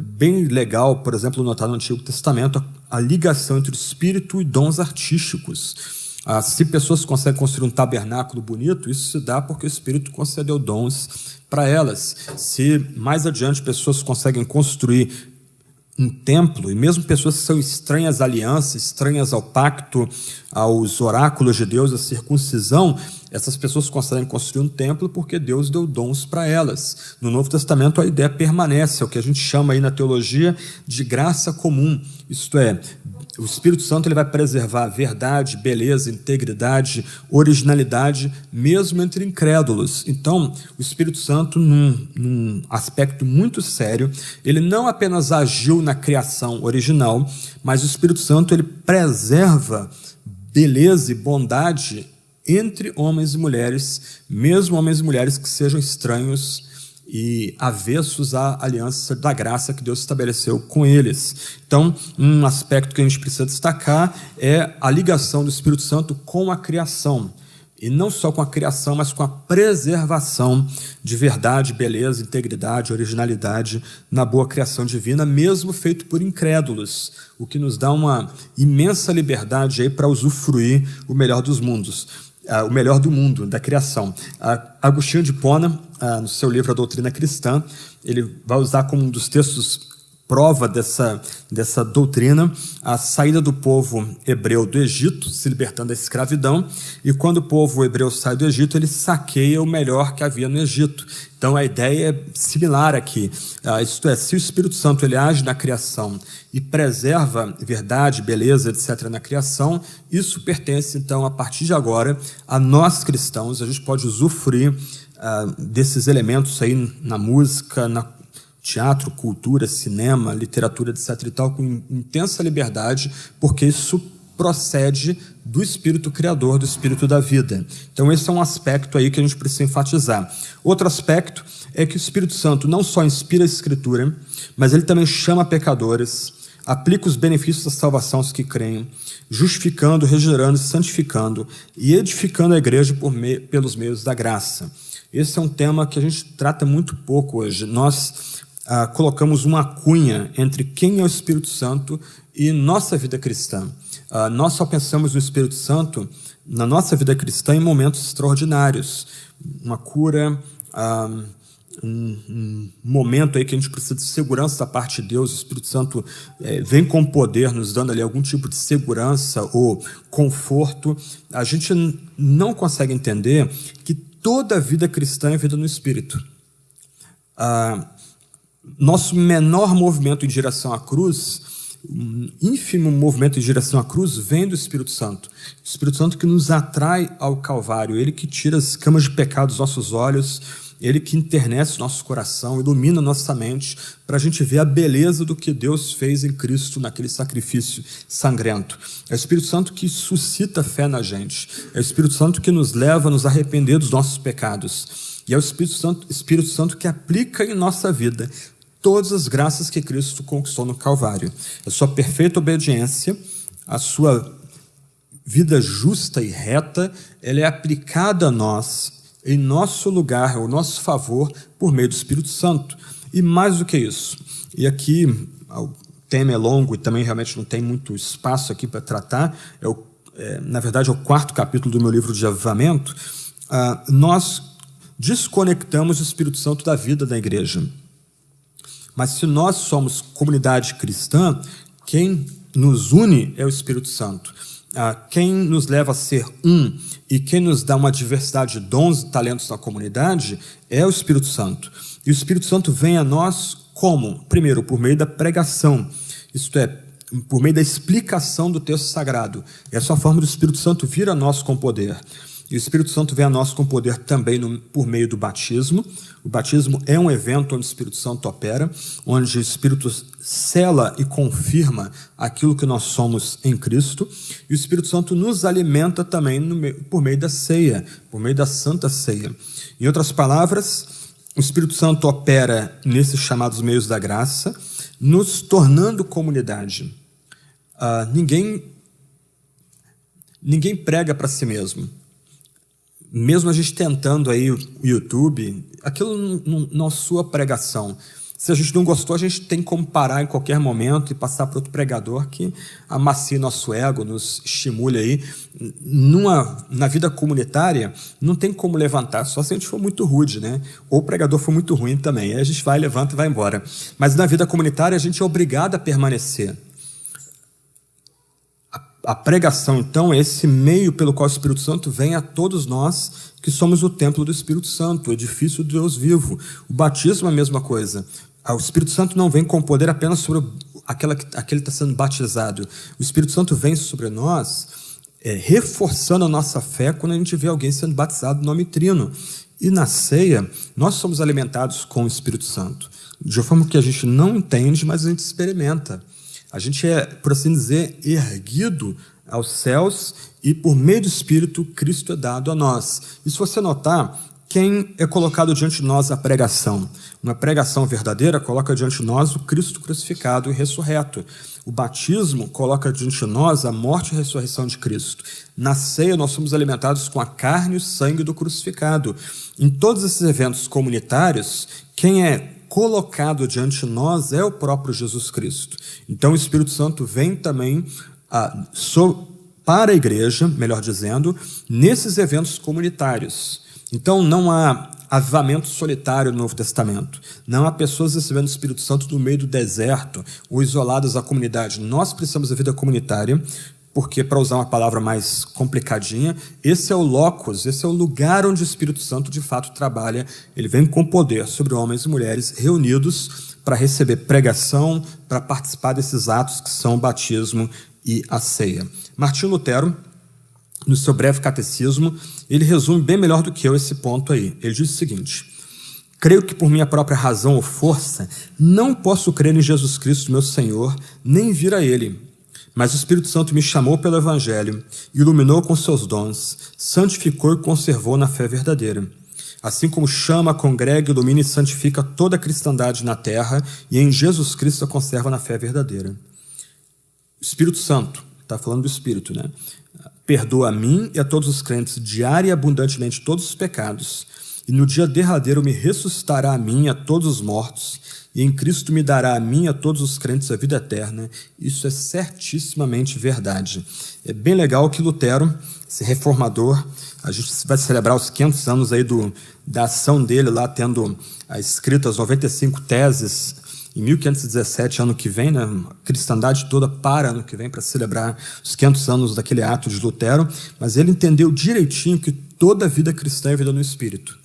Bem legal, por exemplo, notar no Antigo Testamento a ligação entre o Espírito e dons artísticos. Se pessoas conseguem construir um tabernáculo bonito, isso se dá porque o Espírito concedeu dons para elas. Se mais adiante pessoas conseguem construir um templo, e mesmo pessoas que são estranhas à aliança, estranhas ao pacto, aos oráculos de Deus, à circuncisão, essas pessoas conseguem construir um templo porque Deus deu dons para elas. No Novo Testamento a ideia permanece, é o que a gente chama aí na teologia de graça comum, isto é, O Espírito Santo ele vai preservar a verdade, beleza, integridade, originalidade, mesmo entre incrédulos. Então, o Espírito Santo, num aspecto muito sério, ele não apenas agiu na criação original, mas o Espírito Santo ele preserva beleza e bondade entre homens e mulheres, mesmo homens e mulheres que sejam estranhos e avessos à aliança da graça que Deus estabeleceu com eles. Então, um aspecto que a gente precisa destacar é a ligação do Espírito Santo com a criação. E não só com a criação, mas com a preservação de verdade, beleza, integridade, originalidade na boa criação divina, mesmo feito por incrédulos, o que nos dá uma imensa liberdade aí para usufruir o melhor dos mundos. O melhor do mundo, da criação. Agostinho de Hipona, no seu livro A Doutrina Cristã, ele vai usar como um dos textos prova dessa doutrina a saída do povo hebreu do Egito, se libertando da escravidão, e quando o povo hebreu sai do Egito, ele saqueia o melhor que havia no Egito. Então a ideia é similar aqui, isto é, se o Espírito Santo ele age na criação e preserva verdade, beleza, etc. na criação, isso pertence então a partir de agora a nós cristãos. A gente pode usufruir desses elementos aí na música, na teatro, cultura, cinema, literatura, etc. e tal, com intensa liberdade, porque isso procede do Espírito Criador, do Espírito da vida. Então esse é um aspecto aí que a gente precisa enfatizar. Outro aspecto é que o Espírito Santo não só inspira a Escritura, mas ele também chama pecadores, aplica os benefícios da salvação aos que creem, justificando, regenerando, santificando e edificando a igreja pelos meios da graça. Esse é um tema que a gente trata muito pouco hoje. Nós colocamos uma cunha entre quem é o Espírito Santo e nossa vida cristã. Nós só pensamos no Espírito Santo na nossa vida cristã em momentos extraordinários. Uma cura, um momento aí que a gente precisa de segurança da parte de Deus. O Espírito Santo vem com poder, nos dando ali algum tipo de segurança ou conforto. A gente não consegue entender que toda a vida cristã é vida no Espírito. Nosso menor movimento em direção à cruz, um ínfimo movimento em direção à cruz, vem do Espírito Santo. O Espírito Santo que nos atrai ao Calvário, ele que tira as escamas de pecado dos nossos olhos, ele que internece o nosso coração, ilumina nossa mente, para a gente ver a beleza do que Deus fez em Cristo naquele sacrifício sangrento. É o Espírito Santo que suscita fé na gente. É o Espírito Santo que nos leva a nos arrepender dos nossos pecados. E é o Espírito Santo que aplica em nossa vida todas as graças que Cristo conquistou no Calvário. A sua perfeita obediência, a sua vida justa e reta, ela é aplicada a nós, em nosso lugar, ao nosso favor, por meio do Espírito Santo. E mais do que isso, e aqui o tema é longo e também realmente não tem muito espaço aqui para tratar, na verdade é o 4º capítulo do meu livro de Avivamento, nós desconectamos o Espírito Santo da vida da igreja. Mas se nós somos comunidade cristã, quem nos une é o Espírito Santo. Quem nos leva a ser um e quem nos dá uma diversidade de dons e talentos na comunidade é o Espírito Santo. E o Espírito Santo vem a nós como? Primeiro, por meio da pregação, isto é, por meio da explicação do texto sagrado. Essa é a forma do Espírito Santo vir a nós com poder. E o Espírito Santo vem a nós com poder também por meio do batismo. O batismo é um evento onde o Espírito Santo opera, onde o Espírito sela e confirma aquilo que nós somos em Cristo. E o Espírito Santo nos alimenta também por meio da ceia, por meio da Santa Ceia. Em outras palavras, o Espírito Santo opera nesses chamados meios da graça, nos tornando comunidade. Ninguém prega para si mesmo. Mesmo a gente tentando aí o YouTube, aquilo não é sua pregação. Se a gente não gostou, a gente tem como parar em qualquer momento e passar para outro pregador que amacie nosso ego, nos estimule aí. Na vida comunitária, não tem como levantar, só se a gente for muito rude, né? Ou o pregador for muito ruim também, aí a gente vai, levanta e vai embora. Mas na vida comunitária, a gente é obrigado a permanecer. A pregação, então, é esse meio pelo qual o Espírito Santo vem a todos nós que somos o templo do Espírito Santo, o edifício do Deus vivo. O batismo é a mesma coisa. O Espírito Santo não vem com poder apenas sobre aquele que está sendo batizado. O Espírito Santo vem sobre nós, reforçando a nossa fé quando a gente vê alguém sendo batizado no nome trino. E na ceia, nós somos alimentados com o Espírito Santo, de uma forma que a gente não entende, mas a gente experimenta. A gente é, por assim dizer, erguido aos céus e por meio do Espírito, Cristo é dado a nós. E se você notar, quem é colocado diante de nós a pregação? Uma pregação verdadeira coloca diante de nós o Cristo crucificado e ressurreto. O batismo coloca diante de nós a morte e a ressurreição de Cristo. Na ceia nós somos alimentados com a carne e o sangue do crucificado. Em todos esses eventos comunitários, quem é colocado diante de nós é o próprio Jesus Cristo. Então o Espírito Santo vem também para a igreja, melhor dizendo, nesses eventos comunitários. Então não há avivamento solitário no Novo Testamento. Não há pessoas recebendo o Espírito Santo no meio do deserto ou isoladas da comunidade. Nós precisamos da vida comunitária, porque, para usar uma palavra mais complicadinha, esse é o locus, esse é o lugar onde o Espírito Santo de fato trabalha. Ele vem com poder sobre homens e mulheres reunidos para receber pregação, para participar desses atos que são o batismo e a ceia. Martinho Lutero, no seu breve catecismo, ele resume bem melhor do que eu esse ponto aí. Ele diz o seguinte: creio que por minha própria razão ou força não posso crer em Jesus Cristo, meu Senhor, nem vir a Ele. Mas o Espírito Santo me chamou pelo Evangelho, iluminou com seus dons, santificou e conservou na fé verdadeira. Assim como chama, congrega, ilumina e santifica toda a cristandade na terra, e em Jesus Cristo a conserva na fé verdadeira. O Espírito Santo, está falando do Espírito, né? Perdoa a mim e a todos os crentes diária e abundantemente todos os pecados, e no dia derradeiro me ressuscitará a mim e a todos os mortos, e em Cristo me dará a mim e a todos os crentes a vida eterna. Isso é certissimamente verdade. É bem legal que Lutero, esse reformador, a gente vai celebrar os 500 anos aí da ação dele lá, tendo escrito as 95 teses, em 1517, ano que vem, né, a cristandade toda para ano que vem para celebrar os 500 anos daquele ato de Lutero, mas ele entendeu direitinho que toda vida cristã é vida no Espírito.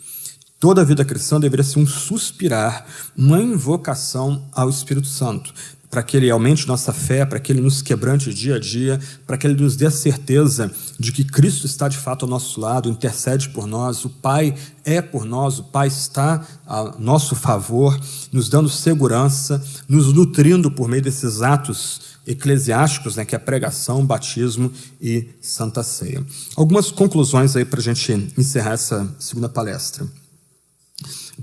Toda vida cristã deveria ser um suspirar, uma invocação ao Espírito Santo, para que Ele aumente nossa fé, para que Ele nos quebrante dia a dia, para que Ele nos dê a certeza de que Cristo está de fato ao nosso lado, intercede por nós, o Pai é por nós, o Pai está a nosso favor, nos dando segurança, nos nutrindo por meio desses atos eclesiásticos, né, que é a pregação, batismo e Santa Ceia. Algumas conclusões aí para a gente encerrar essa segunda palestra.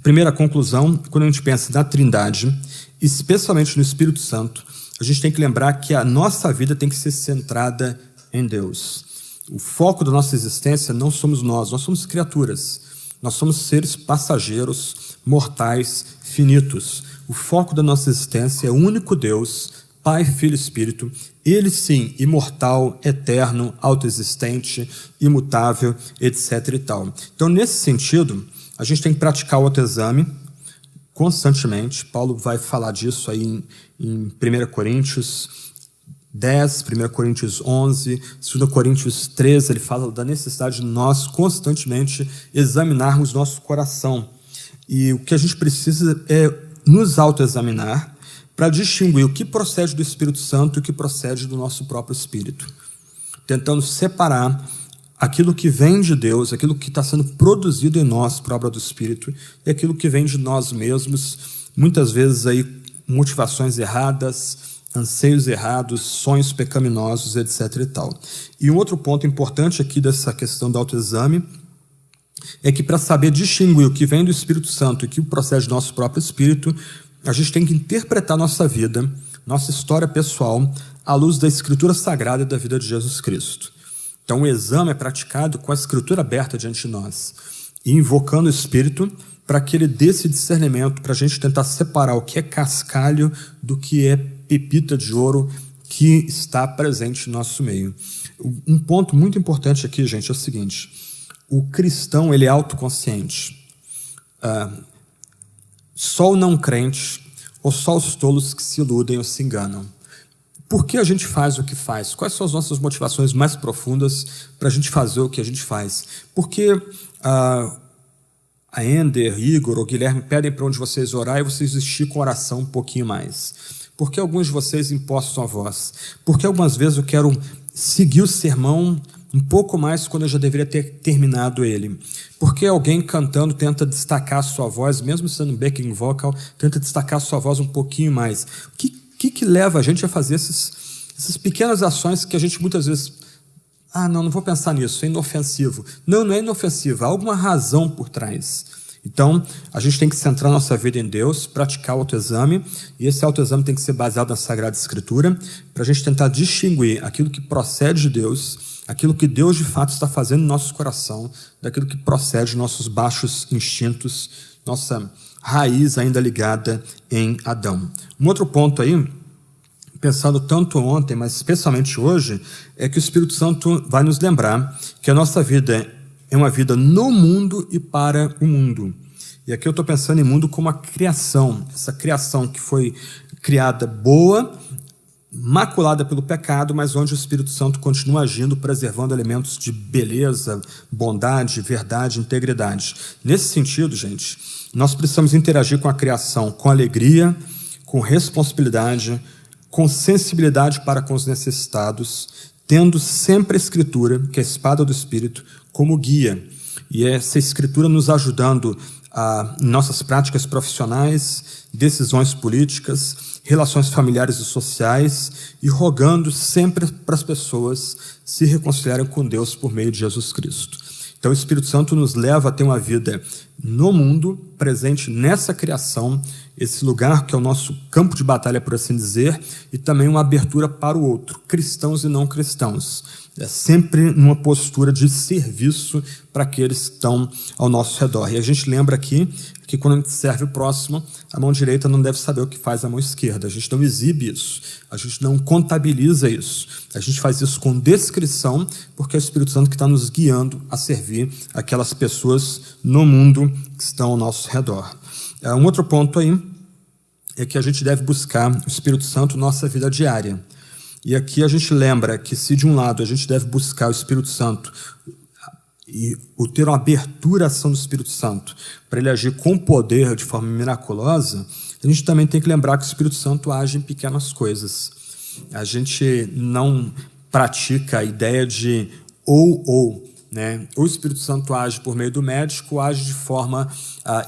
Primeira conclusão, quando a gente pensa na Trindade, especialmente no Espírito Santo, a gente tem que lembrar que a nossa vida tem que ser centrada em Deus. O foco da nossa existência não somos nós somos criaturas. Nós somos seres passageiros, mortais, finitos. O foco da nossa existência é o único Deus, Pai, Filho e Espírito. Ele sim, imortal, eterno, autoexistente, imutável, etc. e tal. Então, nesse sentido, a gente tem que praticar o autoexame constantemente. Paulo vai falar disso aí em 1 Coríntios 10, 1 Coríntios 11, 2 Coríntios 13, ele fala da necessidade de nós constantemente examinarmos nosso coração. E o que a gente precisa é nos autoexaminar para distinguir o que procede do Espírito Santo e o que procede do nosso próprio espírito, tentando separar aquilo que vem de Deus, aquilo que está sendo produzido em nós por obra do Espírito, e aquilo que vem de nós mesmos, muitas vezes aí motivações erradas, anseios errados, sonhos pecaminosos, etc. e tal. E um outro ponto importante aqui dessa questão do autoexame é que, para saber distinguir o que vem do Espírito Santo e o que procede do nosso próprio espírito, a gente tem que interpretar nossa vida, nossa história pessoal, à luz da Escritura Sagrada e da vida de Jesus Cristo. Então, o exame é praticado com a Escritura aberta diante de nós, e invocando o Espírito para que ele dê esse discernimento, para a gente tentar separar o que é cascalho do que é pepita de ouro que está presente no nosso meio. Um ponto muito importante aqui, gente, é o seguinte: o cristão, ele é autoconsciente. Só o não crente, ou só os tolos que se iludem ou se enganam. Por que a gente faz o que faz? Quais são as nossas motivações mais profundas para a gente fazer o que a gente faz? Porque a a Ender, Igor ou Guilherme pedem para onde vocês orar e vocês esticam a oração um pouquinho mais? Por que alguns de vocês impostam a voz? Porque algumas vezes eu quero seguir o sermão um pouco mais quando eu já deveria ter terminado ele. Porque alguém cantando tenta destacar a sua voz, mesmo sendo backing vocal, tenta destacar a sua voz um pouquinho mais. O que leva a gente a fazer essas pequenas ações que a gente muitas vezes... não vou pensar nisso, é inofensivo. Não é inofensivo, há alguma razão por trás. Então, a gente tem que centrar nossa vida em Deus, praticar o autoexame, e esse autoexame tem que ser baseado na Sagrada Escritura, para a gente tentar distinguir aquilo que procede de Deus, aquilo que Deus de fato está fazendo no nosso coração, daquilo que procede de nossos baixos instintos, nossa raiz ainda ligada em Adão. Um outro ponto aí, pensando tanto ontem, mas especialmente hoje, é que o Espírito Santo vai nos lembrar que a nossa vida é uma vida no mundo e para o mundo. E aqui eu estou pensando em mundo como a criação, essa criação que foi criada boa, maculada pelo pecado, mas onde o Espírito Santo continua agindo, preservando elementos de beleza, bondade, verdade, integridade. Nesse sentido, gente, nós precisamos interagir com a criação com alegria, com responsabilidade, com sensibilidade para com os necessitados, tendo sempre a Escritura, que é a espada do Espírito, como guia. E essa Escritura nos ajudando em nossas práticas profissionais, decisões políticas, relações familiares e sociais, e rogando sempre para as pessoas se reconciliarem com Deus por meio de Jesus Cristo. Então o Espírito Santo nos leva a ter uma vida no mundo, presente nessa criação, esse lugar que é o nosso campo de batalha, por assim dizer, e também uma abertura para o outro, cristãos e não cristãos. É sempre numa postura de serviço para aqueles que estão ao nosso redor. E a gente lembra aqui que quando a gente serve o próximo, a mão direita não deve saber o que faz a mão esquerda. A gente não exibe isso, a gente não contabiliza isso. A gente faz isso com descrição, porque é o Espírito Santo que está nos guiando a servir aquelas pessoas no mundo que estão ao nosso redor. Um outro ponto aí é que a gente deve buscar o Espírito Santo na nossa vida diária. E aqui a gente lembra que se de um lado a gente deve buscar o Espírito Santo e ter uma abertura à ação do Espírito Santo para ele agir com poder de forma miraculosa, a gente também tem que lembrar que o Espírito Santo age em pequenas coisas. A gente não pratica a ideia de ou, né? O Espírito Santo age por meio do médico, age de forma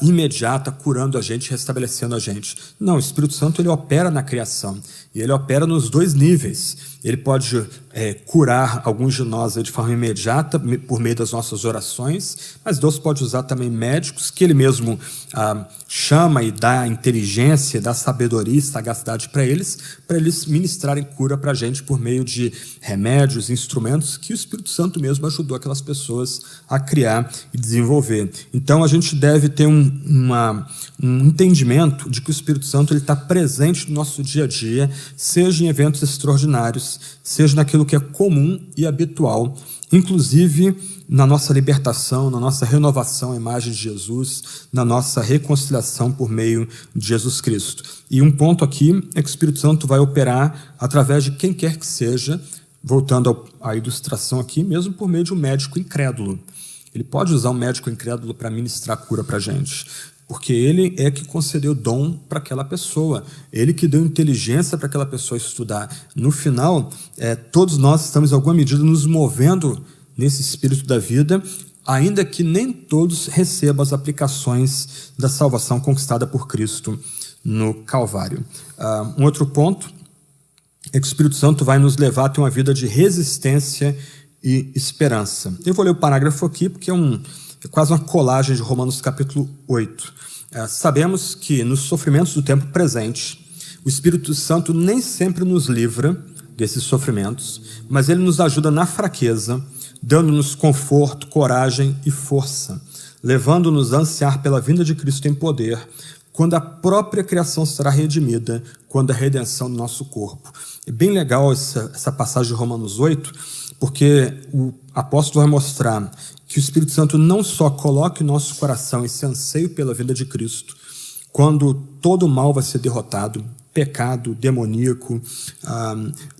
imediata, curando a gente, restabelecendo a gente. Não, o Espírito Santo ele opera na criação, e ele opera nos dois níveis. Ele pode curar alguns de nós de forma imediata, por meio das nossas orações, mas Deus pode usar também médicos, que Ele mesmo chama e dá inteligência, dá sabedoria e sagacidade para eles ministrarem cura para a gente por meio de remédios, instrumentos que o Espírito Santo mesmo ajudou aquelas pessoas a criar e desenvolver. Então a gente deve ter um entendimento de que o Espírito Santo está presente no nosso dia a dia, seja em eventos extraordinários, seja naquilo que é comum e habitual, inclusive na nossa libertação, na nossa renovação à imagem de Jesus, na nossa reconciliação por meio de Jesus Cristo. E um ponto aqui é que o Espírito Santo vai operar através de quem quer que seja, voltando à ilustração aqui, mesmo por meio de um médico incrédulo. Ele pode usar um médico incrédulo para ministrar cura para a gente, porque ele é que concedeu dom para aquela pessoa, ele que deu inteligência para aquela pessoa estudar. No final, todos nós estamos, em alguma medida, nos movendo nesse espírito da vida, ainda que nem todos recebam as aplicações da salvação conquistada por Cristo no Calvário. Um outro ponto é que o Espírito Santo vai nos levar a ter uma vida de resistência e esperança. Eu vou ler o parágrafo aqui, porque é quase uma colagem de Romanos capítulo 8. Sabemos que nos sofrimentos do tempo presente, o Espírito Santo nem sempre nos livra desses sofrimentos, mas ele nos ajuda na fraqueza, dando-nos conforto, coragem e força, levando-nos a ansiar pela vinda de Cristo em poder, quando a própria criação será redimida, quando a redenção do nosso corpo. É bem legal essa passagem de Romanos 8, porque o apóstolo vai mostrar que o Espírito Santo não só coloca em nosso coração esse anseio pela vinda de Cristo, quando todo o mal vai ser derrotado, pecado, demoníaco,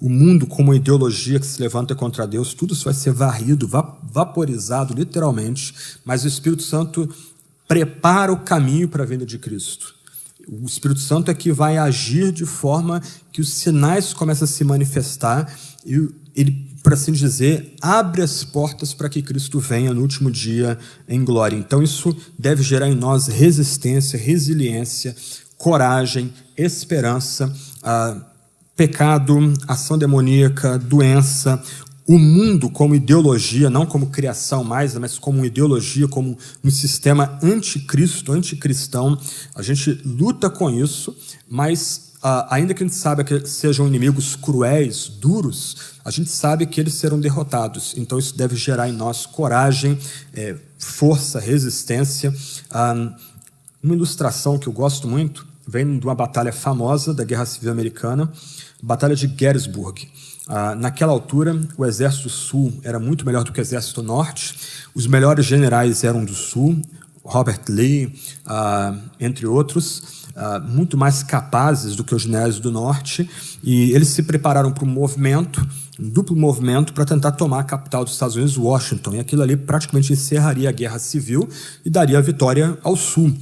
o mundo como uma ideologia que se levanta contra Deus, tudo isso vai ser varrido, vaporizado literalmente, mas o Espírito Santo prepara o caminho para a vinda de Cristo. O Espírito Santo é que vai agir de forma que os sinais começam a se manifestar e ele, por assim dizer, abre as portas para que Cristo venha no último dia em glória. Então isso deve gerar em nós resistência, resiliência, coragem, esperança, pecado, ação demoníaca, doença, o mundo como ideologia, não como criação mais, mas como uma ideologia, como um sistema anticristo, anticristão. A gente luta com isso, mas ainda que a gente saiba que sejam inimigos cruéis, duros, a gente sabe que eles serão derrotados. Então isso deve gerar em nós coragem, força, resistência. Uma ilustração que eu gosto muito vem de uma batalha famosa da Guerra Civil Americana, a Batalha de Gettysburg. Naquela altura, o Exército Sul era muito melhor do que o Exército Norte. Os melhores generais eram do Sul, Robert Lee, entre outros, muito mais capazes do que os generais do Norte, e eles se prepararam para um movimento, um duplo movimento, para tentar tomar a capital dos Estados Unidos, Washington, e aquilo ali praticamente encerraria a Guerra Civil e daria a vitória ao Sul.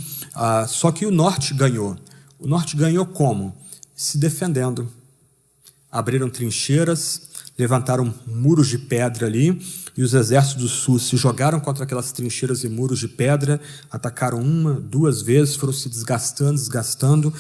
Só que o Norte ganhou. O Norte ganhou como? Se defendendo. Abriram trincheiras, levantaram muros de pedra ali, e os exércitos do Sul se jogaram contra aquelas trincheiras e muros de pedra, atacaram uma, duas vezes, foram se desgastando.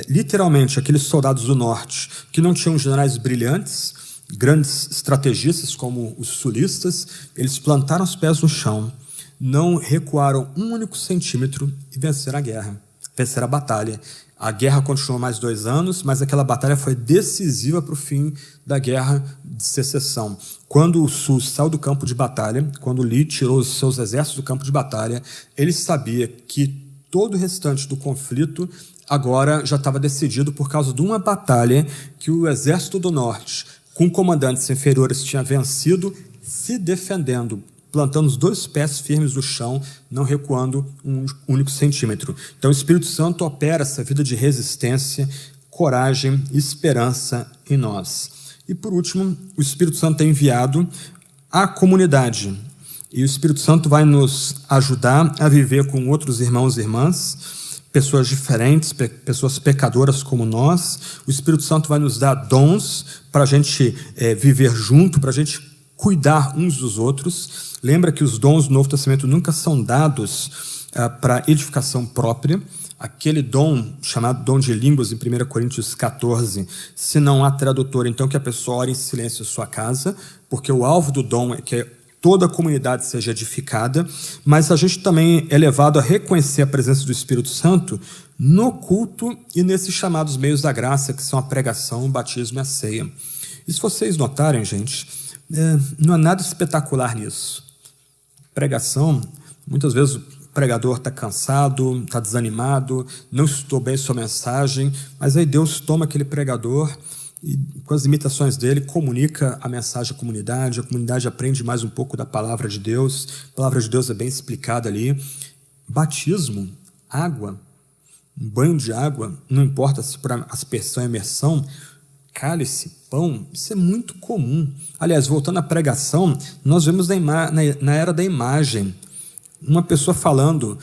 Literalmente, aqueles soldados do Norte, que não tinham generais brilhantes, grandes estrategistas como os sulistas, eles plantaram os pés no chão, não recuaram um único centímetro e venceram a guerra, venceram a batalha. A guerra continuou mais 2 anos, mas aquela batalha foi decisiva para o fim da Guerra de Secessão. Quando o Sul saiu do campo de batalha, quando Lee tirou os seus exércitos do campo de batalha, ele sabia que todo o restante do conflito agora já estava decidido por causa de uma batalha que o Exército do Norte, com comandantes inferiores, tinha vencido, se defendendo, plantando os 2 pés firmes no chão, não recuando um único centímetro. Então o Espírito Santo opera essa vida de resistência, coragem e esperança em nós. E por último, o Espírito Santo é enviado à comunidade. E o Espírito Santo vai nos ajudar a viver com outros irmãos e irmãs, pessoas diferentes, pessoas pecadoras como nós. O Espírito Santo vai nos dar dons para a gente viver junto, para a gente cuidar uns dos outros. Lembra que os dons do Novo Testamento nunca são dados para edificação própria. Aquele dom, chamado dom de línguas, em 1 Coríntios 14, se não há tradutor, então que a pessoa ore em silêncio em sua casa, porque o alvo do dom é que toda a comunidade seja edificada, mas a gente também é levado a reconhecer a presença do Espírito Santo no culto e nesses chamados meios da graça, que são a pregação, o batismo e a ceia. E se vocês notarem, gente, não há nada espetacular nisso. Pregação, muitas vezes o pregador está cansado, está desanimado, não estudou bem sua mensagem, mas aí Deus toma aquele pregador e, com as limitações dele, comunica a mensagem à comunidade, a comunidade aprende mais um pouco da palavra de Deus, a palavra de Deus é bem explicada ali. Batismo, água, um banho de água, não importa se para aspersão e imersão, cálice, pão, isso é muito comum. Aliás, voltando à pregação, nós vemos na era da imagem, uma pessoa falando,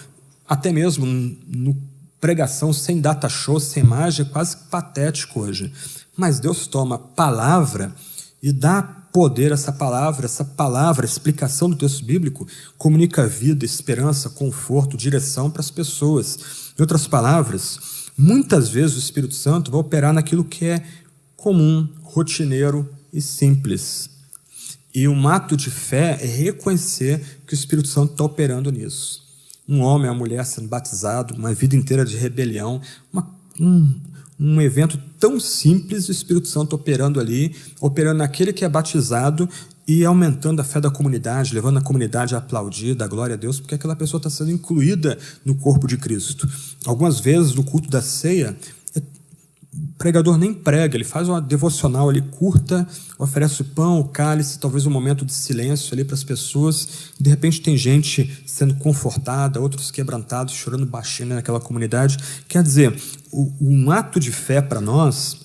até mesmo no pregação sem data show, sem imagem, é quase patético hoje. Mas Deus toma a palavra e dá poder a essa palavra, a explicação do texto bíblico, comunica vida, esperança, conforto, direção para as pessoas. Em outras palavras, muitas vezes o Espírito Santo vai operar naquilo que é comum, rotineiro e simples. E um ato de fé é reconhecer que o Espírito Santo está operando nisso. Um homem, uma mulher sendo batizado, uma vida inteira de rebelião, um evento tão simples, o Espírito Santo operando ali, operando naquele que é batizado e aumentando a fé da comunidade, levando a comunidade a aplaudir, dar glória a Deus, porque aquela pessoa está sendo incluída no corpo de Cristo. Algumas vezes, no culto da ceia, o pregador nem prega, ele faz uma devocional ali curta, oferece o pão, o cálice, talvez um momento de silêncio ali para as pessoas, e de repente tem gente sendo confortada, outros quebrantados, chorando baixinho naquela comunidade. Quer dizer, um ato de fé para nós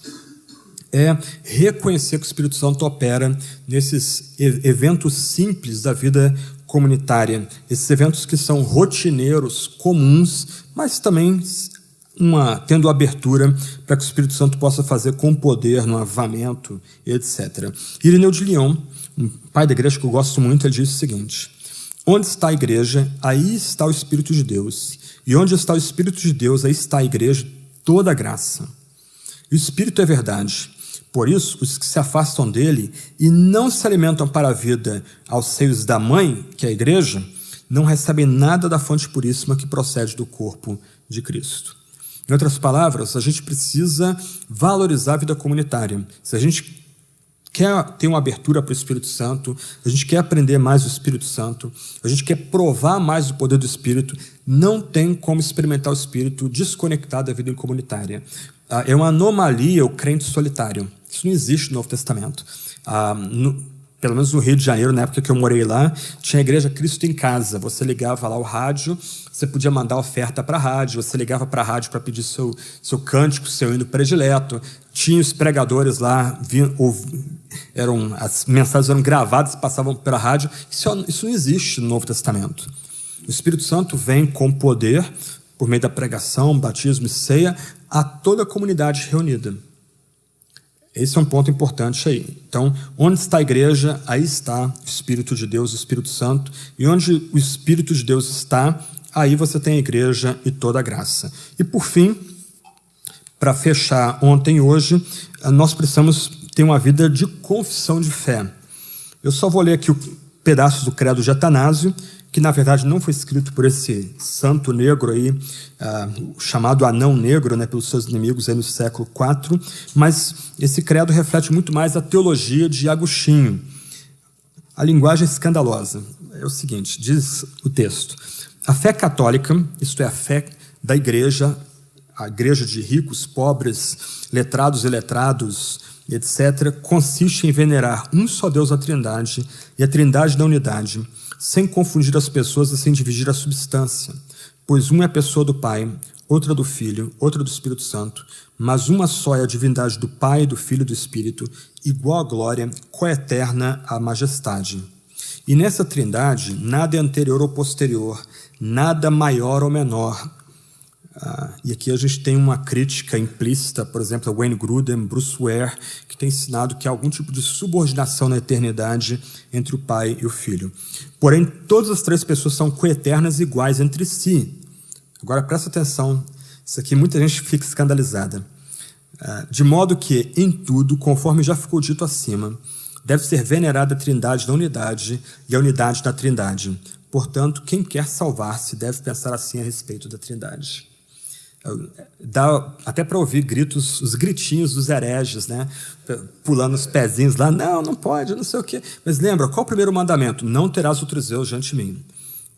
é reconhecer que o Espírito Santo opera nesses eventos simples da vida comunitária. Esses eventos que são rotineiros, comuns, mas também tendo abertura para que o Espírito Santo possa fazer com poder no avivamento, etc. Irineu de Lyon, um pai da igreja que eu gosto muito, ele diz o seguinte: onde está a igreja, aí está o Espírito de Deus. E onde está o Espírito de Deus, aí está a igreja, toda a graça. E o Espírito é verdade. Por isso, os que se afastam dele e não se alimentam para a vida aos seios da mãe, que é a igreja, não recebem nada da fonte puríssima que procede do corpo de Cristo. Em outras palavras, a gente precisa valorizar a vida comunitária. Se a gente quer ter uma abertura para o Espírito Santo, a gente quer aprender mais do Espírito Santo, a gente quer provar mais do poder do Espírito, não tem como experimentar o Espírito desconectado da vida comunitária. É uma anomalia o crente solitário. Isso não existe no Novo Testamento. Pelo menos no Rio de Janeiro, na época que eu morei lá, tinha a igreja Cristo em Casa. Você ligava lá o rádio, você podia mandar oferta para a rádio, você ligava para a rádio para pedir seu cântico, seu hino predileto. Tinha os pregadores lá, as mensagens eram gravadas e passavam pela rádio. Isso não existe no Novo Testamento. O Espírito Santo vem com poder, por meio da pregação, batismo e ceia, a toda a comunidade reunida. Esse é um ponto importante aí. Então, onde está a igreja, aí está o Espírito de Deus, o Espírito Santo. E onde o Espírito de Deus está, aí você tem a igreja e toda a graça. E por fim, para fechar ontem e hoje, nós precisamos ter uma vida de confissão de fé. Eu só vou ler aqui o pedaço do credo de Atanásio, que na verdade não foi escrito por esse santo negro aí, chamado Anão Negro, né, pelos seus inimigos aí no século IV, mas esse credo reflete muito mais a teologia de Agostinho. A linguagem é escandalosa. É o seguinte, diz o texto: a fé católica, isto é, a fé da igreja, a igreja de ricos, pobres, letrados e iletrados, etc., consiste em venerar um só Deus na Trindade e a Trindade na unidade, sem confundir as pessoas e sem dividir a substância, pois uma é a pessoa do Pai, outra do Filho, outra do Espírito Santo, mas uma só é a divindade do Pai, do Filho e do Espírito, igual à glória, coeterna à majestade. E nessa Trindade, nada é anterior ou posterior, nada maior ou menor. E aqui a gente tem uma crítica implícita, por exemplo, a Wayne Grudem, Bruce Ware, que tem ensinado que há algum tipo de subordinação na eternidade entre o Pai e o Filho. Porém, todas as três pessoas são coeternas e iguais entre si. Agora, presta atenção, isso aqui muita gente fica escandalizada. De modo que, em tudo, conforme já ficou dito acima, deve ser venerada a Trindade na unidade e a unidade na Trindade. Portanto, quem quer salvar-se deve pensar assim a respeito da Trindade. Dá até para ouvir os gritinhos dos hereges, né? Pulando os pezinhos lá, não pode, não sei o quê. Mas lembra, qual o primeiro mandamento? Não terás outros deuses diante de mim.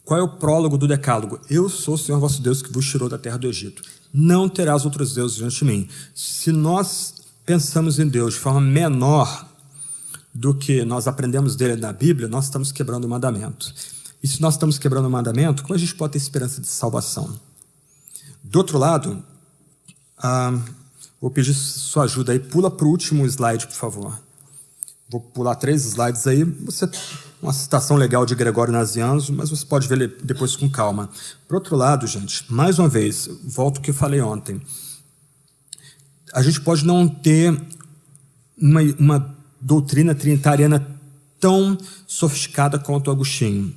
Qual é o prólogo do decálogo? Eu sou o Senhor vosso Deus que vos tirou da terra do Egito. Não terás outros deuses diante de mim. Se nós pensamos em Deus de forma menor do que nós aprendemos dele na Bíblia, nós estamos quebrando o mandamento. E se nós estamos quebrando o mandamento, como a gente pode ter esperança de salvação? Do outro lado, vou pedir sua ajuda aí. Pula para o último slide, por favor. Vou pular 3 slides aí. Uma citação legal de Gregório Nazianzo, mas você pode ver depois com calma. Por outro lado, gente, mais uma vez, volto ao que eu falei ontem. A gente pode não ter uma doutrina trinitariana tão sofisticada quanto Agostinho.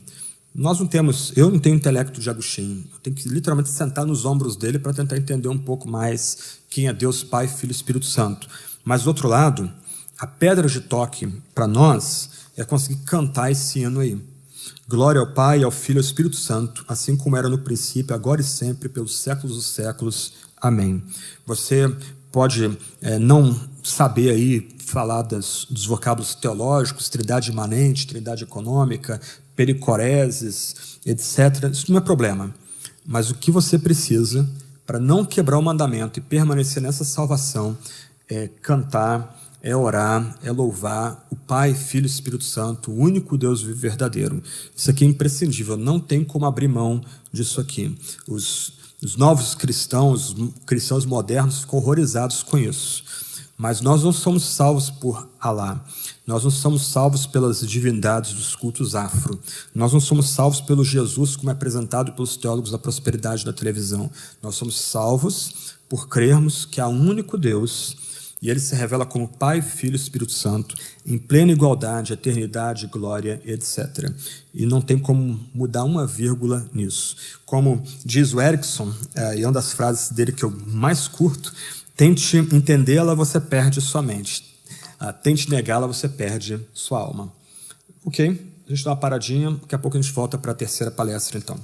Eu não tenho o intelecto de Agostinho. Eu tenho que literalmente sentar nos ombros dele para tentar entender um pouco mais quem é Deus, Pai, Filho e Espírito Santo. Mas, do outro lado, a pedra de toque para nós é conseguir cantar esse hino aí. Glória ao Pai, ao Filho e ao Espírito Santo, assim como era no princípio, agora e sempre, pelos séculos dos séculos. Amém. Você pode não saber aí falar dos vocábulos teológicos, trindade imanente, trindade econômica, pericoreses, etc. Isso não é problema. Mas o que você precisa para não quebrar o mandamento e permanecer nessa salvação é cantar, é orar, é louvar o Pai, Filho e Espírito Santo, o único Deus vivo e verdadeiro. Isso aqui é imprescindível, não tem como abrir mão disso aqui. Os novos cristãos modernos ficam horrorizados com isso. Mas nós não somos salvos por Alá. Nós não somos salvos pelas divindades dos cultos afro. Nós não somos salvos pelo Jesus como é apresentado pelos teólogos da prosperidade da televisão. Nós somos salvos por crermos que há um único Deus e Ele se revela como Pai, Filho e Espírito Santo, em plena igualdade, eternidade, glória, etc. E não tem como mudar uma vírgula nisso. Como diz o Erickson, e é uma das frases dele que eu mais curto, tente entendê-la, você perde sua mente. Tente negá-la, você perde sua alma. Ok? A gente dá uma paradinha, daqui a pouco a gente volta para a terceira palestra, então.